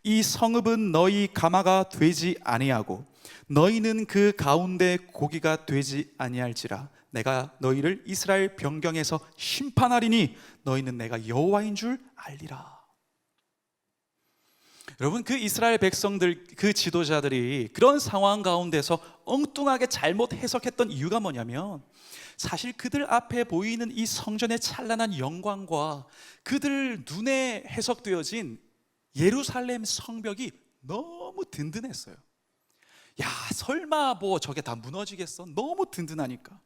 이 성읍은 너희 가마가 되지 아니하고 너희는 그 가운데 고기가 되지 아니할지라. 내가 너희를 이스라엘 변경에서 심판하리니 너희는 내가 여호와인 줄 알리라. 여러분, 그 이스라엘 백성들, 그 지도자들이 그런 상황 가운데서 엉뚱하게 잘못 해석했던 이유가 뭐냐면, 사실 그들 앞에 보이는 이 성전의 찬란한 영광과 그들 눈에 해석되어진 예루살렘 성벽이 너무 든든했어요. 야, 설마 뭐 저게 다 무너지겠어? 너무 든든하니까.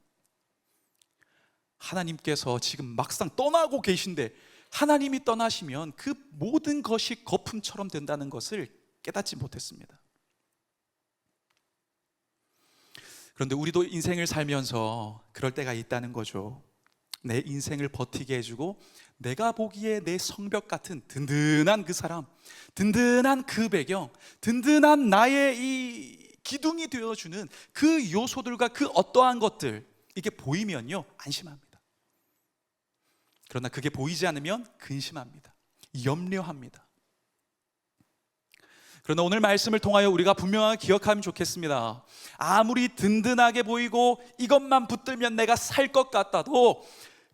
하나님께서 지금 막상 떠나고 계신데, 하나님이 떠나시면 그 모든 것이 거품처럼 된다는 것을 깨닫지 못했습니다. 그런데 우리도 인생을 살면서 그럴 때가 있다는 거죠. 내 인생을 버티게 해주고 내가 보기에 내 성벽 같은 든든한 그 사람, 든든한 그 배경, 든든한 나의 이 기둥이 되어주는 그 요소들과 그 어떠한 것들, 이게 보이면요 안심합니다. 그러나 그게 보이지 않으면 근심합니다. 염려합니다. 그러나 오늘 말씀을 통하여 우리가 분명하게 기억하면 좋겠습니다. 아무리 든든하게 보이고 이것만 붙들면 내가 살 것 같아도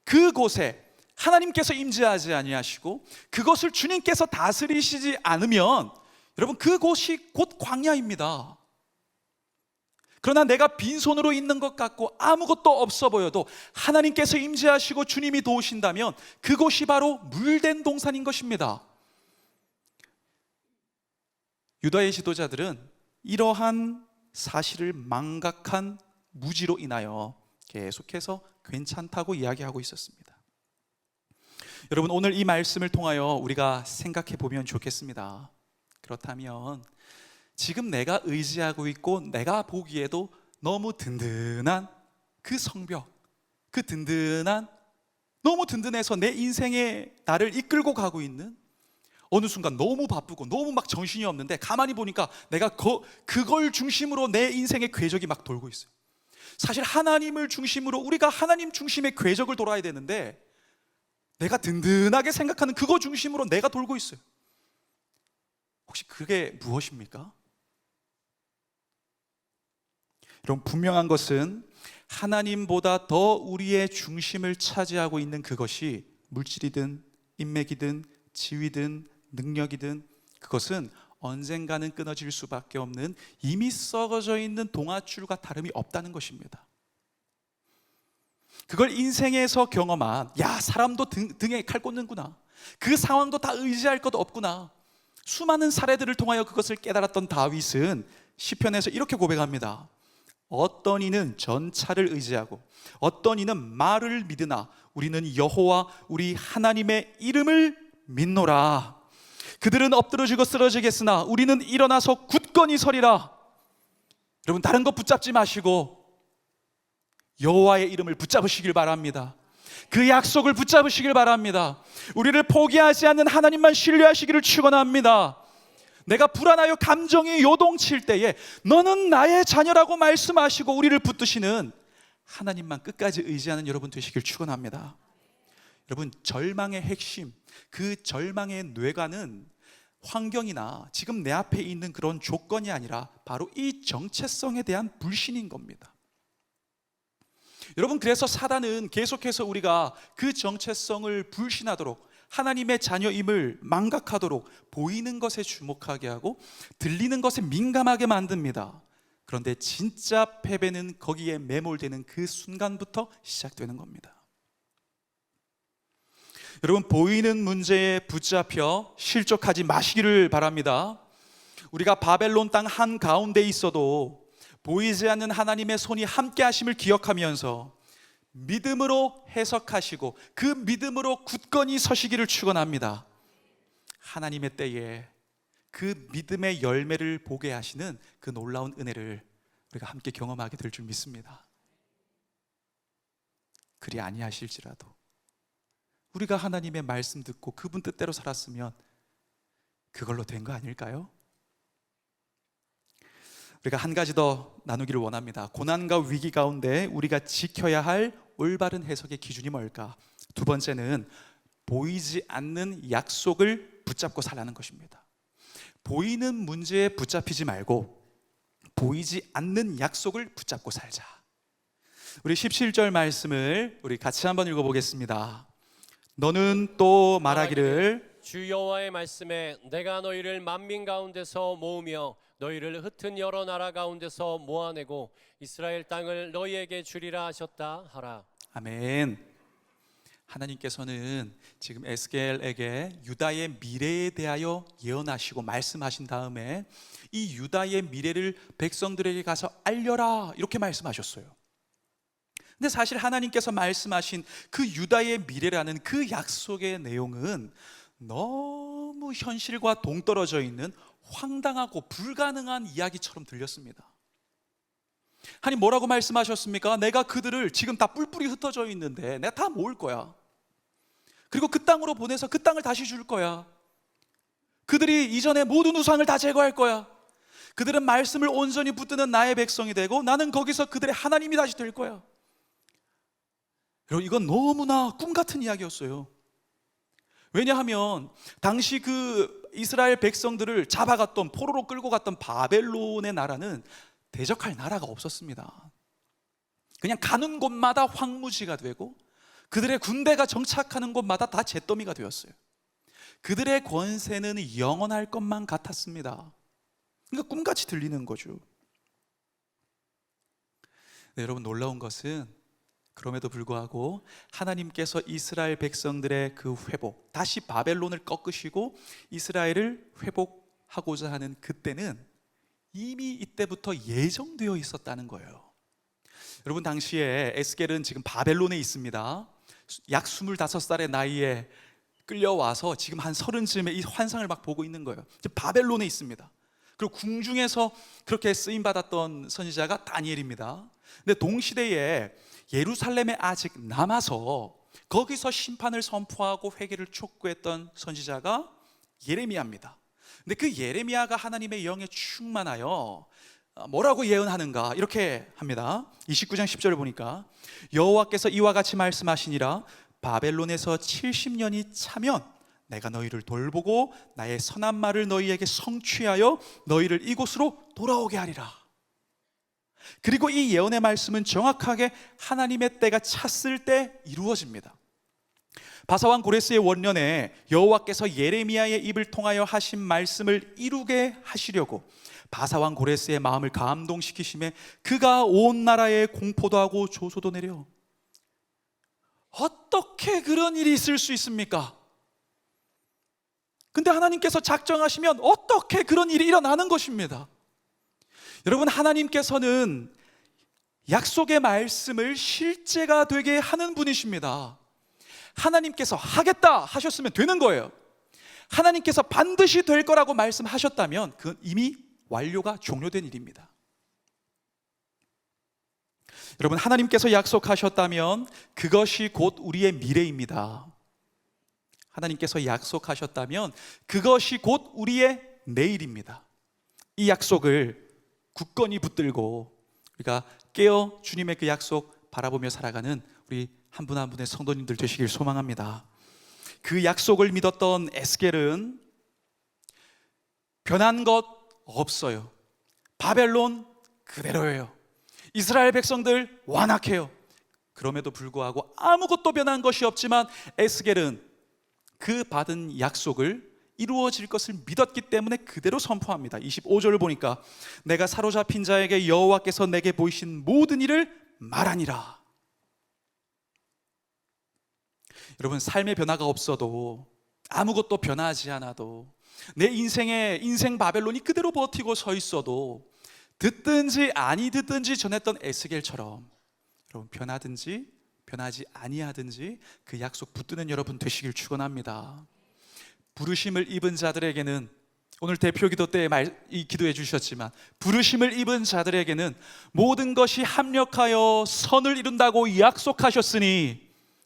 그곳에 하나님께서 임재하지 아니하시고 그것을 주님께서 다스리시지 않으면 여러분 그곳이 곧 광야입니다. 그러나 내가 빈손으로 있는 것 같고 아무것도 없어 보여도 하나님께서 임재하시고 주님이 도우신다면 그곳이 바로 물된 동산인 것입니다. 유다의 지도자들은 이러한 사실을 망각한 무지로 인하여 계속해서 괜찮다고 이야기하고 있었습니다. 여러분, 오늘 이 말씀을 통하여 우리가 생각해 보면 좋겠습니다. 그렇다면 지금 내가 의지하고 있고 내가 보기에도 너무 든든한 그 성벽, 그 든든한, 너무 든든해서 내 인생에 나를 이끌고 가고 있는, 어느 순간 너무 바쁘고 너무 막 정신이 없는데 가만히 보니까 내가 그걸 중심으로 내 인생의 궤적이 막 돌고 있어요. 사실 하나님을 중심으로 우리가 하나님 중심의 궤적을 돌아야 되는데 내가 든든하게 생각하는 그거 중심으로 내가 돌고 있어요. 혹시 그게 무엇입니까? 여러분, 분명한 것은 하나님보다 더 우리의 중심을 차지하고 있는 그것이 물질이든 인맥이든 지위든 능력이든 그것은 언젠가는 끊어질 수밖에 없는 이미 썩어져 있는 동아줄과 다름이 없다는 것입니다. 그걸 인생에서 경험한, 야, 사람도 등에 칼 꽂는구나, 그 상황도 다 의지할 것 없구나, 수많은 사례들을 통하여 그것을 깨달았던 다윗은 시편에서 이렇게 고백합니다. 어떤 이는 전차를 의지하고 어떤 이는 말을 믿으나 우리는 여호와 우리 하나님의 이름을 믿노라. 그들은 엎드러지고 쓰러지겠으나 우리는 일어나서 굳건히 서리라. 여러분, 다른 거 붙잡지 마시고 여호와의 이름을 붙잡으시길 바랍니다. 그 약속을 붙잡으시길 바랍니다. 우리를 포기하지 않는 하나님만 신뢰하시기를 축원합니다. 내가 불안하여 감정이 요동칠 때에 너는 나의 자녀라고 말씀하시고 우리를 붙드시는 하나님만 끝까지 의지하는 여러분 되시길 축원합니다. 여러분, 절망의 핵심, 그 절망의 뇌관은 환경이나 지금 내 앞에 있는 그런 조건이 아니라 바로 이 정체성에 대한 불신인 겁니다. 여러분, 그래서 사단은 계속해서 우리가 그 정체성을 불신하도록, 하나님의 자녀임을 망각하도록, 보이는 것에 주목하게 하고 들리는 것에 민감하게 만듭니다. 그런데 진짜 패배는 거기에 매몰되는 그 순간부터 시작되는 겁니다. 여러분, 보이는 문제에 붙잡혀 실족하지 마시기를 바랍니다. 우리가 바벨론 땅 한가운데 있어도 보이지 않는 하나님의 손이 함께 하심을 기억하면서 믿음으로 해석하시고 그 믿음으로 굳건히 서시기를 축원합니다. 하나님의 때에 그 믿음의 열매를 보게 하시는 그 놀라운 은혜를 우리가 함께 경험하게 될 줄 믿습니다. 그리 아니하실지라도 우리가 하나님의 말씀 듣고 그분 뜻대로 살았으면 그걸로 된 거 아닐까요? 우리가 한 가지 더 나누기를 원합니다. 고난과 위기 가운데 우리가 지켜야 할 올바른 해석의 기준이 뭘까? 두 번째는 보이지 않는 약속을 붙잡고 살라는 것입니다. 보이는 문제에 붙잡히지 말고 보이지 않는 약속을 붙잡고 살자. 우리 17절 말씀을 우리 같이 한번 읽어보겠습니다. 너는 또 말하기를 주 여호와의 말씀에 내가 너희를 만민 가운데서 모으며 너희를 흩은 여러 나라 가운데서 모아내고 이스라엘 땅을 너희에게 주리라 하셨다 하라. 아멘. 하나님께서는 지금 에스겔에게 유다의 미래에 대하여 예언하시고 말씀하신 다음에 이 유다의 미래를 백성들에게 가서 알려라 이렇게 말씀하셨어요. 근데 사실 하나님께서 말씀하신 그 유다의 미래라는 그 약속의 내용은 너무 현실과 동떨어져 있는 황당하고 불가능한 이야기처럼 들렸습니다. 하나님 뭐라고 말씀하셨습니까? 내가 그들을 지금 다 뿔뿔이 흩어져 있는데 내가 다 모을 거야. 그리고 그 땅으로 보내서 그 땅을 다시 줄 거야. 그들이 이전에 모든 우상을 다 제거할 거야. 그들은 말씀을 온전히 붙드는 나의 백성이 되고 나는 거기서 그들의 하나님이 다시 될 거야. 여러분, 이건 너무나 꿈 같은 이야기였어요. 왜냐하면 당시 그 이스라엘 백성들을 잡아갔던, 포로로 끌고 갔던 바벨론의 나라는 대적할 나라가 없었습니다. 그냥 가는 곳마다 황무지가 되고 그들의 군대가 정착하는 곳마다 다 잿더미가 되었어요. 그들의 권세는 영원할 것만 같았습니다. 그러니까 꿈같이 들리는 거죠. 네, 여러분, 놀라운 것은 그럼에도 불구하고 하나님께서 이스라엘 백성들의 그 회복, 다시 바벨론을 꺾으시고 이스라엘을 회복하고자 하는 그때는 이미 이때부터 예정되어 있었다는 거예요. 여러분, 당시에 에스겔은 지금 바벨론에 있습니다. 약 25살의 나이에 끌려와서 지금 한 30쯤에 이 환상을 막 보고 있는 거예요. 지금 바벨론에 있습니다. 그리고 궁중에서 그렇게 쓰임받았던 선지자가 다니엘입니다. 근데 동시대에 예루살렘에 아직 남아서 거기서 심판을 선포하고 회개를 촉구했던 선지자가 예레미야입니다. 근데 그 예레미야가 하나님의 영에 충만하여 뭐라고 예언하는가 이렇게 합니다. 29장 10절을 보니까 여호와께서 이와 같이 말씀하시니라 바벨론에서 70년이 차면 내가 너희를 돌보고 나의 선한 말을 너희에게 성취하여 너희를 이곳으로 돌아오게 하리라. 그리고 이 예언의 말씀은 정확하게 하나님의 때가 찼을 때 이루어집니다. 바사왕 고레스의 원년에 여호와께서 예레미야의 입을 통하여 하신 말씀을 이루게 하시려고 바사왕 고레스의 마음을 감동시키심에 그가 온 나라에 공포도 하고 조소도 내려. 어떻게 그런 일이 있을 수 있습니까? 근데 하나님께서 작정하시면 어떻게 그런 일이 일어나는 것입니다. 여러분, 하나님께서는 약속의 말씀을 실제가 되게 하는 분이십니다. 하나님께서 하겠다 하셨으면 되는 거예요. 하나님께서 반드시 될 거라고 말씀하셨다면 그건 이미 완료가 종료된 일입니다. 여러분, 하나님께서 약속하셨다면 그것이 곧 우리의 미래입니다. 하나님께서 약속하셨다면 그것이 곧 우리의 내일입니다. 이 약속을 굳건히 붙들고 우리가 깨어 주님의 그 약속 바라보며 살아가는 우리 한 분 한 분의 성도님들 되시길 소망합니다. 그 약속을 믿었던 에스겔은 변한 것 없어요. 바벨론 그대로예요. 이스라엘 백성들 완악해요. 그럼에도 불구하고 아무것도 변한 것이 없지만 에스겔은 그 받은 약속을 이루어질 것을 믿었기 때문에 그대로 선포합니다. 25절을 보니까 내가 사로잡힌 자에게 여호와께서 내게 보이신 모든 일을 말하니라. 여러분, 삶의 변화가 없어도, 아무것도 변하지 않아도, 내 인생 바벨론이 그대로 버티고 서 있어도, 듣든지 아니 듣든지 전했던 에스겔처럼 여러분, 변하든지 변하지 아니하든지 그 약속 붙드는 여러분 되시길 축원합니다. 부르심을 입은 자들에게는, 오늘 대표 기도 때 기도해 주셨지만, 부르심을 입은 자들에게는 모든 것이 합력하여 선을 이룬다고 약속하셨으니,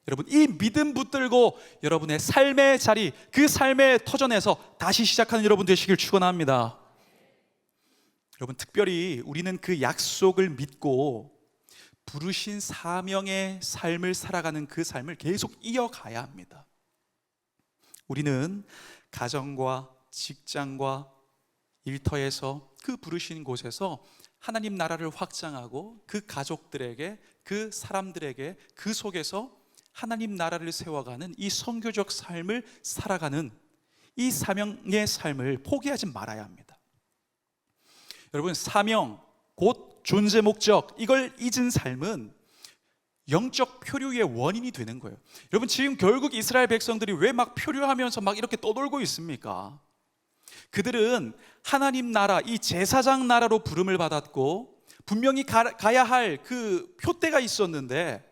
여러분 이 믿음 붙들고 여러분의 삶의 자리, 그 삶의 터전에서 다시 시작하는 여러분 되시길 축원합니다. 여러분, 특별히 우리는 그 약속을 믿고 부르신 사명의 삶을 살아가는 그 삶을 계속 이어가야 합니다. 우리는 가정과 직장과 일터에서, 그 부르신 곳에서 하나님 나라를 확장하고 그 가족들에게, 그 사람들에게 그 속에서 하나님 나라를 세워가는 이 선교적 삶을 살아가는 이 사명의 삶을 포기하지 말아야 합니다. 여러분, 사명 곧 존재 목적, 이걸 잊은 삶은 영적 표류의 원인이 되는 거예요. 여러분, 지금 결국 이스라엘 백성들이 왜 막 표류하면서 막 이렇게 떠돌고 있습니까? 그들은 하나님 나라, 이 제사장 나라로 부름을 받았고 분명히 가야 할 그 표대가 있었는데,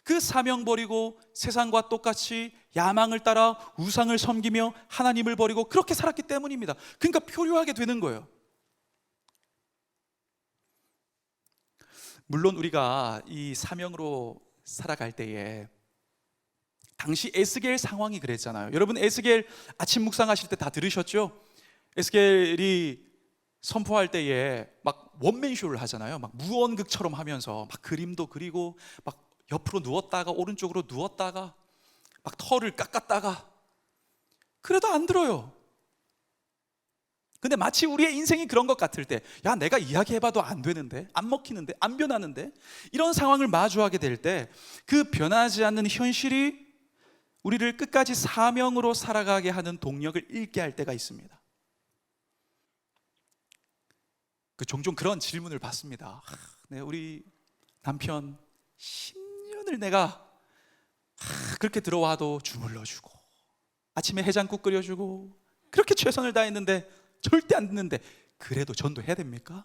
그 사명 버리고 세상과 똑같이 야망을 따라 우상을 섬기며 하나님을 버리고 그렇게 살았기 때문입니다. 그러니까 표류하게 되는 거예요. 물론 우리가 이 사명으로 살아갈 때에, 당시 에스겔 상황이 그랬잖아요. 여러분, 에스겔 아침 묵상하실 때 다 들으셨죠? 에스겔이 선포할 때에 막 원맨쇼를 하잖아요. 막 무언극처럼 하면서 막 그림도 그리고 막 옆으로 누웠다가 오른쪽으로 누웠다가 막 털을 깎았다가, 그래도 안 들어요. 근데 마치 우리의 인생이 그런 것 같을 때, 야, 내가 이야기해봐도 안 되는데, 안 먹히는데, 안 변하는데, 이런 상황을 마주하게 될 때 그 변하지 않는 현실이 우리를 끝까지 사명으로 살아가게 하는 동력을 잃게 할 때가 있습니다. 종종 그런 질문을 받습니다. 우리 남편 10년을 내가 그렇게 들어와도 주물러주고 아침에 해장국 끓여주고 그렇게 최선을 다했는데 절대 안 듣는데, 그래도 전도해야 됩니까?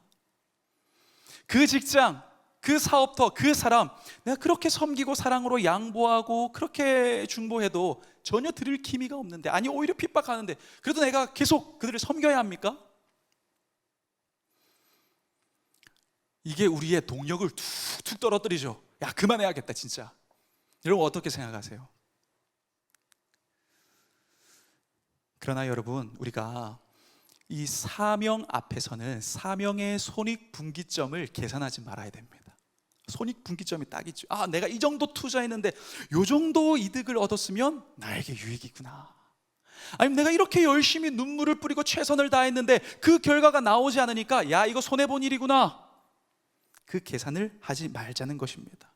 그 직장, 그 사업터, 그 사람 내가 그렇게 섬기고 사랑으로 양보하고 그렇게 중보해도 전혀 들을 기미가 없는데, 아니 오히려 핍박하는데, 그래도 내가 계속 그들을 섬겨야 합니까? 이게 우리의 동력을 툭툭 떨어뜨리죠. 야, 그만해야겠다 진짜. 여러분 어떻게 생각하세요? 그러나 여러분, 우리가 이 사명 앞에서는 사명의 손익분기점을 계산하지 말아야 됩니다. 손익분기점이 딱 있죠. 아, 내가 이 정도 투자했는데 이 정도 이득을 얻었으면 나에게 유익이구나. 아니면 내가 이렇게 열심히 눈물을 뿌리고 최선을 다했는데 그 결과가 나오지 않으니까, 야, 이거 손해본 일이구나. 그 계산을 하지 말자는 것입니다.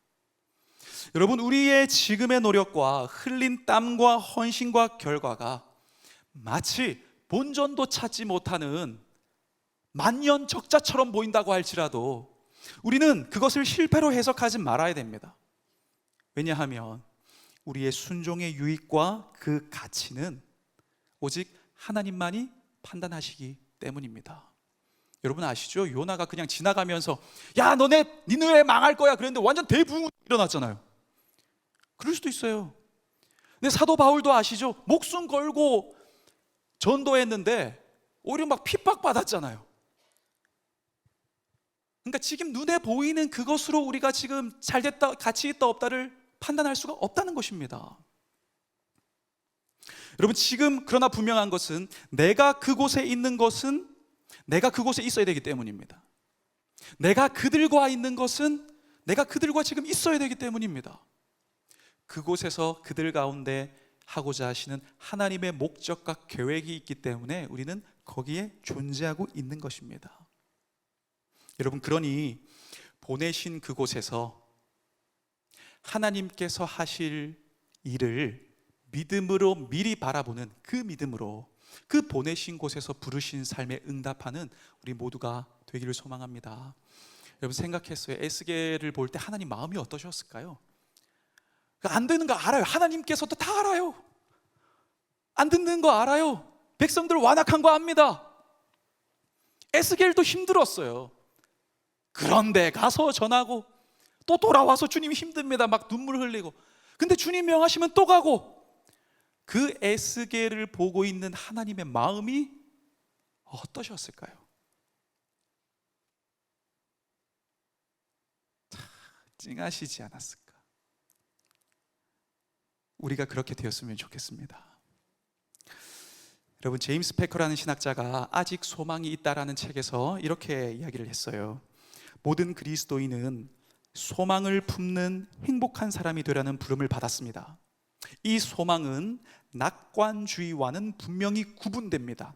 여러분, 우리의 지금의 노력과 흘린 땀과 헌신과 결과가 마치 본전도 찾지 못하는 만년 적자처럼 보인다고 할지라도 우리는 그것을 실패로 해석하지 말아야 됩니다. 왜냐하면 우리의 순종의 유익과 그 가치는 오직 하나님만이 판단하시기 때문입니다. 여러분 아시죠? 요나가 그냥 지나가면서 야, 너네 니느웨 망할 거야 그랬는데 완전 대부흥 일어났잖아요. 그럴 수도 있어요. 근데 사도 바울도 아시죠? 목숨 걸고 전도했는데 오히려 막 핍박받았잖아요. 그러니까 지금 눈에 보이는 그것으로 우리가 지금 잘 됐다, 가치 있다 없다를 판단할 수가 없다는 것입니다. 여러분, 지금 그러나 분명한 것은 내가 그곳에 있는 것은 내가 그곳에 있어야 되기 때문입니다. 내가 그들과 있는 것은 내가 그들과 지금 있어야 되기 때문입니다. 그곳에서 그들 가운데 하고자 하시는 하나님의 목적과 계획이 있기 때문에 우리는 거기에 존재하고 있는 것입니다. 여러분, 그러니 보내신 그곳에서 하나님께서 하실 일을 믿음으로 미리 바라보는 그 믿음으로 그 보내신 곳에서 부르신 삶에 응답하는 우리 모두가 되기를 소망합니다. 여러분 생각했어요. 에스겔을 볼 때 하나님 마음이 어떠셨을까요? 안 되는 거 알아요. 하나님께서도 다 알아요. 안 듣는 거 알아요. 백성들 완악한 거 압니다. 에스겔도 힘들었어요. 그런데 가서 전하고 또 돌아와서 주님 힘듭니다. 막 눈물 흘리고. 근데 주님 명하시면 또 가고. 그 에스겔을 보고 있는 하나님의 마음이 어떠셨을까요? 찡하시지 않았을까? 우리가 그렇게 되었으면 좋겠습니다. 여러분, 제임스 패커라는 신학자가 아직 소망이 있다라는 책에서 이렇게 이야기를 했어요. 모든 그리스도인은 소망을 품는 행복한 사람이 되라는 부름을 받았습니다. 이 소망은 낙관주의와는 분명히 구분됩니다.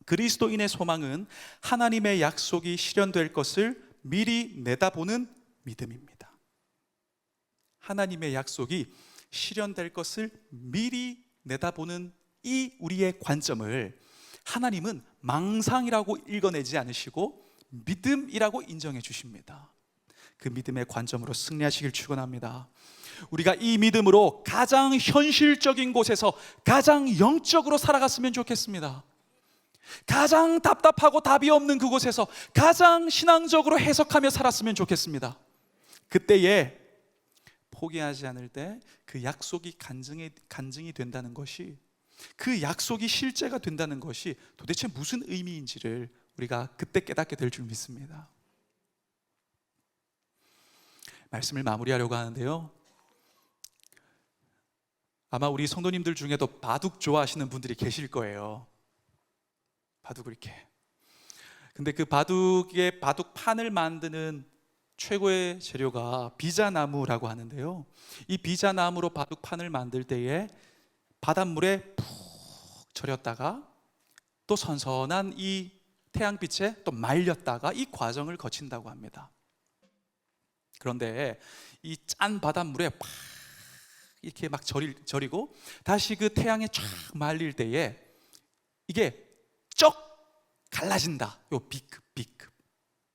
그리스도인의 소망은 하나님의 약속이 실현될 것을 미리 내다보는 믿음입니다. 하나님의 약속이 실현될 것을 미리 내다보는 이 우리의 관점을 하나님은 망상이라고 읽어내지 않으시고 믿음이라고 인정해 주십니다. 그 믿음의 관점으로 승리하시길 축원합니다. 우리가 이 믿음으로 가장 현실적인 곳에서 가장 영적으로 살아갔으면 좋겠습니다. 가장 답답하고 답이 없는 그곳에서 가장 신앙적으로 해석하며 살았으면 좋겠습니다. 그때에 포기하지 않을 때 그 약속이 간증이 된다는 것이, 그 약속이 실제가 된다는 것이 도대체 무슨 의미인지를 우리가 그때 깨닫게 될 줄 믿습니다. 말씀을 마무리하려고 하는데요, 아마 우리 성도님들 중에도 바둑 좋아하시는 분들이 계실 거예요. 바둑을 이렇게. 근데 그 바둑의 바둑판을 만드는 최고의 재료가 비자나무라고 하는데요, 이 비자나무로 바둑판을 만들 때에 바닷물에 푹 절였다가 또 선선한 이 태양빛에 또 말렸다가 이 과정을 거친다고 합니다. 그런데 이 짠 바닷물에 팍 이렇게 막 절이고 다시 그 태양에 쫙 말릴 때에 이게 쩍 갈라진다. 요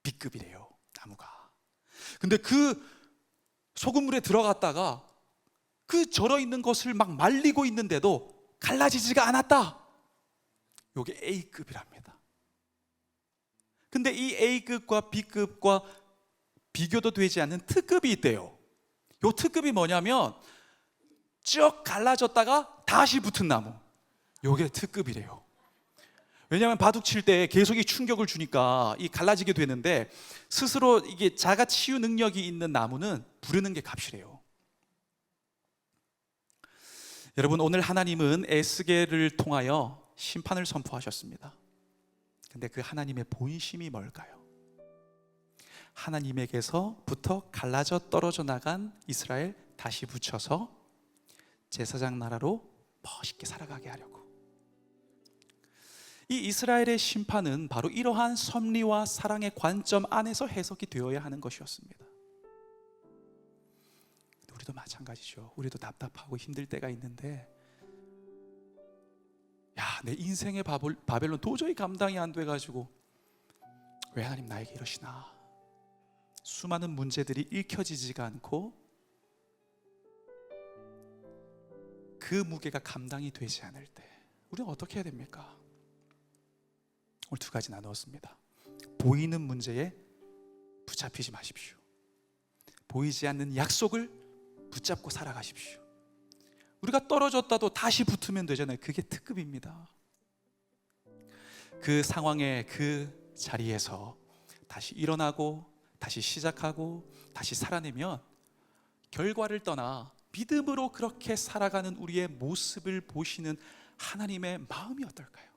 B급이래요, 나무가. 근데 그 소금물에 들어갔다가 그 절어 있는 것을 막 말리고 있는데도 갈라지지가 않았다. 요게 A급이랍니다. 근데 이 A급과 B급과 비교도 되지 않는 특급이 있대요. 요 특급이 뭐냐면 쭉 갈라졌다가 다시 붙은 나무, 요게 특급이래요. 왜냐하면 바둑 칠 때 계속 이 충격을 주니까 이 갈라지게 되는데 스스로 이게 자가 치유 능력이 있는 나무는 부르는 게 값이래요. 여러분, 오늘 하나님은 에스겔을 통하여 심판을 선포하셨습니다. 근데 그 하나님의 본심이 뭘까요? 하나님에게서부터 갈라져 떨어져 나간 이스라엘 다시 붙여서 제사장 나라로 멋있게 살아가게 하려고. 이 이스라엘의 심판은 바로 이러한 섭리와 사랑의 관점 안에서 해석이 되어야 하는 것이었습니다. 우리도 마찬가지죠. 우리도 답답하고 힘들 때가 있는데, 야, 내 인생의 바벨론 도저히 감당이 안 돼가지고 왜 하나님 나에게 이러시나. 수많은 문제들이 읽혀지지가 않고 그 무게가 감당이 되지 않을 때 우리는 어떻게 해야 됩니까? 오늘 두 가지 나누었습니다. 보이는 문제에 붙잡히지 마십시오. 보이지 않는 약속을 붙잡고 살아가십시오. 우리가 떨어졌다도 다시 붙으면 되잖아요. 그게 특급입니다. 그 상황에, 그 자리에서 다시 일어나고 다시 시작하고 다시 살아내면 결과를 떠나 믿음으로 그렇게 살아가는 우리의 모습을 보시는 하나님의 마음이 어떨까요?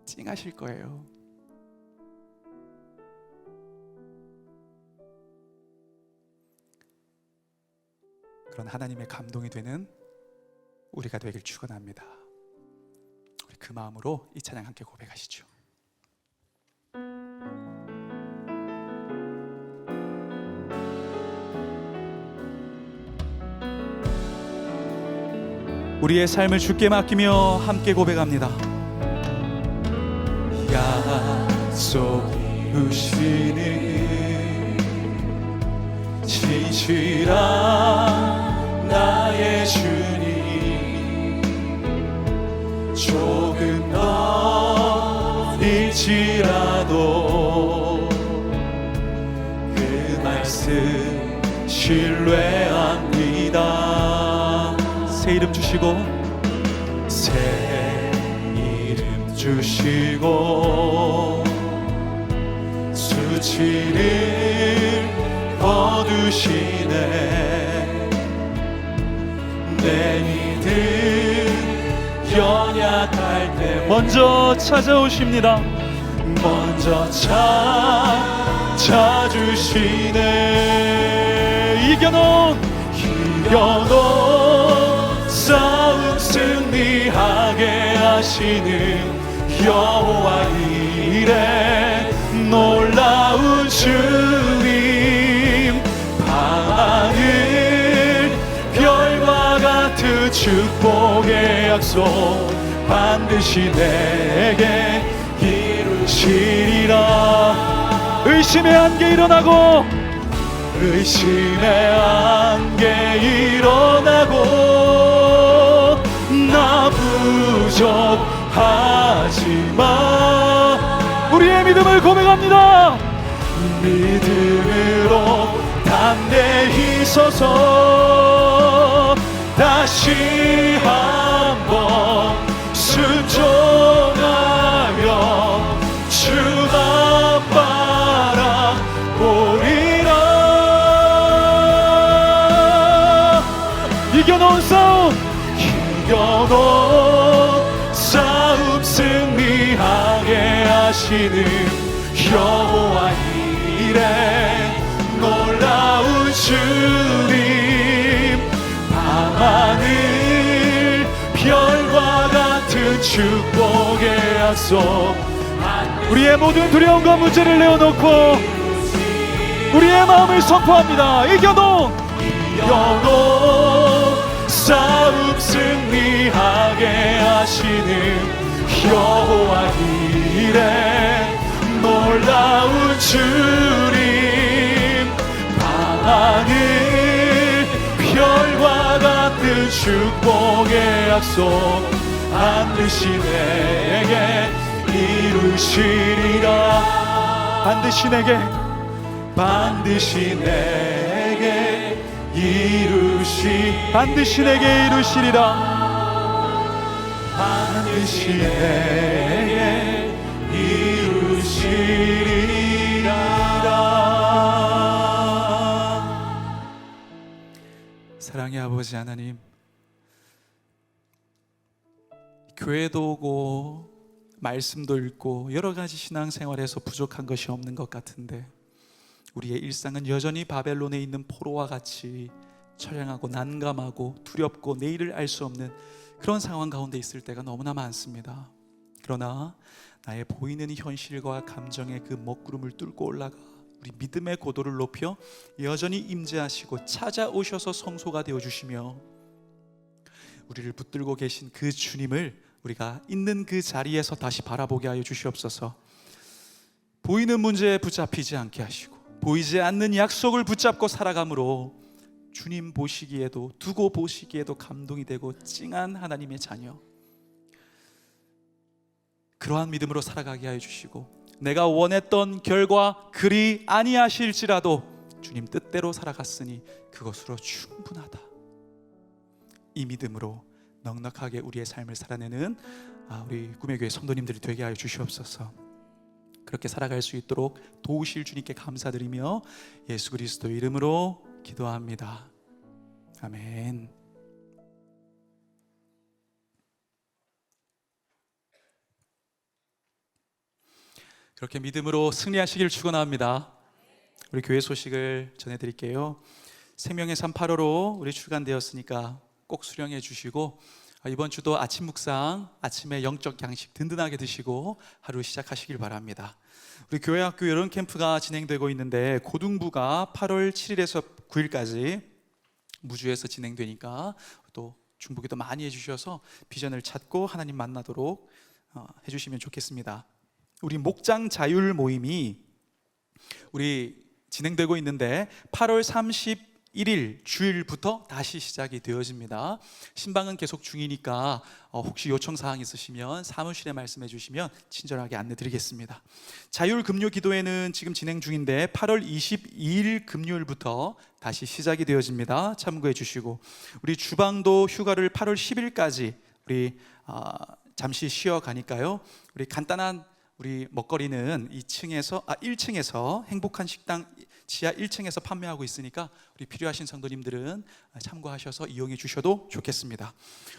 찡하실 거예요. 그런 하나님의 감동이 되는 우리가 되길 축원합니다. 우리 그 마음으로 이 찬양 함께 고백하시죠. 우리의 삶을 주께 맡기며 함께 고백합니다. 약속이시는 진실한 나의 주님, 조금 더 일지라도 그 말씀 신뢰합니다. 새 이름 주시고, 새 이름 주시고, 수치를 거두시네. 내 믿음 연약할 때 먼저 찾아오십니다. 먼저 찾아주시네. 이겨놓은 싸움 승리하게 하시는 여호와 이레 놀라운 주님, 밤하늘 별과 같은 축복의 약속 반드시 내게 이루시리라. 의심의 안개 일어나고, 의심의 안개 일어나고, 나 부족하지만 우리의 믿음을 고백합니다. 믿음으로 담대히 서서 다시 한번 순종하며 주만 바라보리라. 이겨놓은 싸움 승리하게 하시는 여호와 이레 놀라운 주님, 밤하늘 별과 같은 축복의 약속. 우리의 모든 두려움과 문제를 내어놓고 우리의 마음을 선포합니다. 이겨놓은 싸움 승리하게 하시는 여호와 이레 놀라운 주님, 밤하늘 별과 같은 축복의 약속 반드시 내게 이루시리라. 반드시 내게 반드시 내게 이루시리라. 반드시 내게 이루시리라. 사랑의 아버지 하나님, 교회도 오고 말씀도 읽고 여러 가지 신앙생활에서 부족한 것이 없는 것 같은데, 우리의 일상은 여전히 바벨론에 있는 포로와 같이 처량하고 난감하고 두렵고 내일을 알 수 없는 그런 상황 가운데 있을 때가 너무나 많습니다. 그러나 나의 보이는 현실과 감정의 그 먹구름을 뚫고 올라가 우리 믿음의 고도를 높여 여전히 임재하시고 찾아오셔서 성소가 되어주시며 우리를 붙들고 계신 그 주님을 우리가 있는 그 자리에서 다시 바라보게 하여 주시옵소서. 보이는 문제에 붙잡히지 않게 하시고 보이지 않는 약속을 붙잡고 살아감으로 주님 보시기에도, 두고 보시기에도 감동이 되고 찡한 하나님의 자녀, 그러한 믿음으로 살아가게 하여 주시고, 내가 원했던 결과 그리 아니하실지라도 주님 뜻대로 살아갔으니 그것으로 충분하다. 이 믿음으로 넉넉하게 우리의 삶을 살아내는 우리 꿈의 교회 성도님들이 되게 하여 주시옵소서. 그렇게 살아갈 수 있도록 도우실 주님께 감사드리며 예수 그리스도 이름으로 기도합니다. 아멘. 그렇게 믿음으로 승리하시길 축원합니다. 우리 교회 소식을 전해드릴게요. 생명의 삶 8호로 우리 출간되었으니까 꼭 수령해 주시고, 이번 주도 아침 묵상, 아침에 영적 양식 든든하게 드시고 하루 시작하시길 바랍니다. 우리 교회 학교 여름 캠프가 진행되고 있는데, 고등부가 8월 7일에서 9일까지 무주에서 진행되니까 또 중보기도 많이 해주셔서 비전을 찾고 하나님 만나도록 해주시면 좋겠습니다. 우리 목장 자율 모임이 우리 진행되고 있는데 8월 31일 주일부터 다시 시작이 되어집니다. 신방은 계속 중이니까 혹시 요청사항 있으시면 사무실에 말씀해 주시면 친절하게 안내 드리겠습니다. 자율 금요 기도회는 지금 진행 중인데 8월 22일 금요일부터 다시 시작이 되어집니다. 참고해 주시고, 우리 주방도 휴가를 8월 10일까지 우리 잠시 쉬어가니까요, 우리 간단한 우리 먹거리는 1층에서 행복한 식당 지하 1층에서 판매하고 있으니까 우리 필요하신 성도님들은 참고하셔서 이용해 주셔도 좋겠습니다.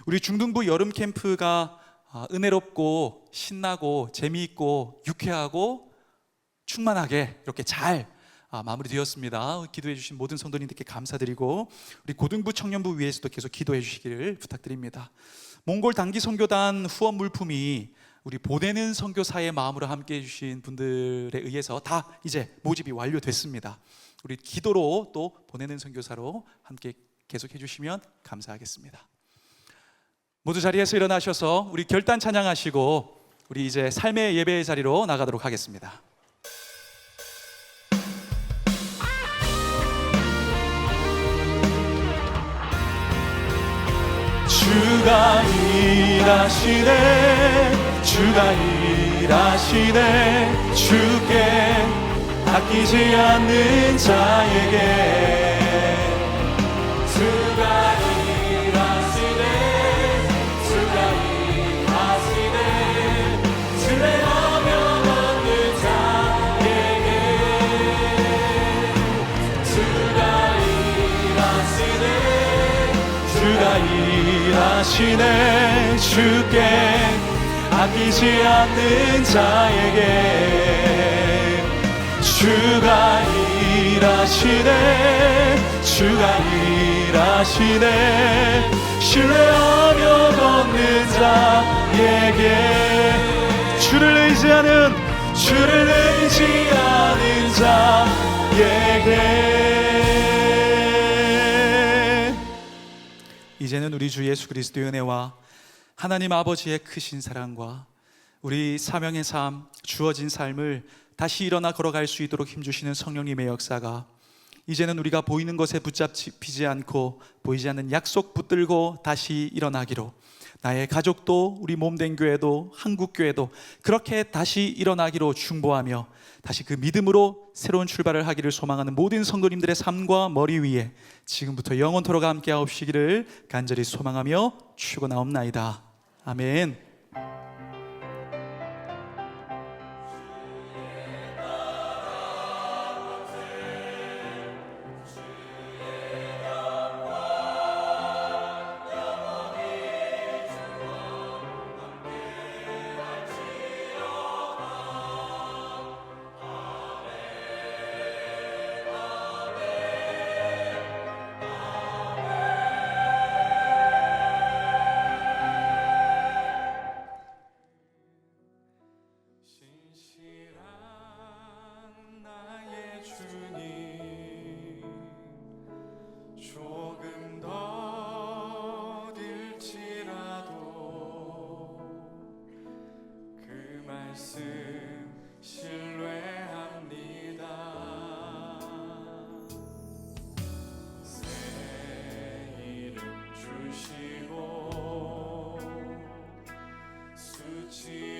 우리 중등부 여름 캠프가 은혜롭고 신나고 재미있고 유쾌하고 충만하게 이렇게 잘 마무리되었습니다. 기도해 주신 모든 성도님들께 감사드리고, 우리 고등부 청년부 위해서도 계속 기도해 주시기를 부탁드립니다. 몽골 단기 선교단 후원 물품이 우리 보내는 선교사의 마음으로 함께 해주신 분들에 의해서 다 이제 모집이 완료됐습니다. 우리 기도로 또 보내는 선교사로 함께 계속 해주시면 감사하겠습니다. 모두 자리에서 일어나셔서 우리 결단 찬양하시고 우리 이제 삶의 예배의 자리로 나가도록 하겠습니다. 주가 일하시네, 주가 일하시네, 주께 아끼지 않는 자에게. 주가 일하시네, 주가 일하시네, 신뢰하며 얻는 자에게. 주가 일하시네, 주가 일하시네, 주께 아끼지 않는 자에게. 주가 일하시네, 주가 일하시네, 신뢰하며 걷는 자에게. 주를 의지하는 자에게. 이제는 우리 주 예수 그리스도의 은혜와 하나님 아버지의 크신 사랑과 우리 사명의 삶, 주어진 삶을 다시 일어나 걸어갈 수 있도록 힘주시는 성령님의 역사가 이제는 우리가 보이는 것에 붙잡히지 않고 보이지 않는 약속 붙들고 다시 일어나기로, 나의 가족도 우리 몸된 교회도 한국교회도 그렇게 다시 일어나기로 중보하며 다시 그 믿음으로 새로운 출발을 하기를 소망하는 모든 성도님들의 삶과 머리 위에 지금부터 영원토록 함께 하옵시기를 간절히 소망하며 축원하옵나이다. 아멘. 주시고 수치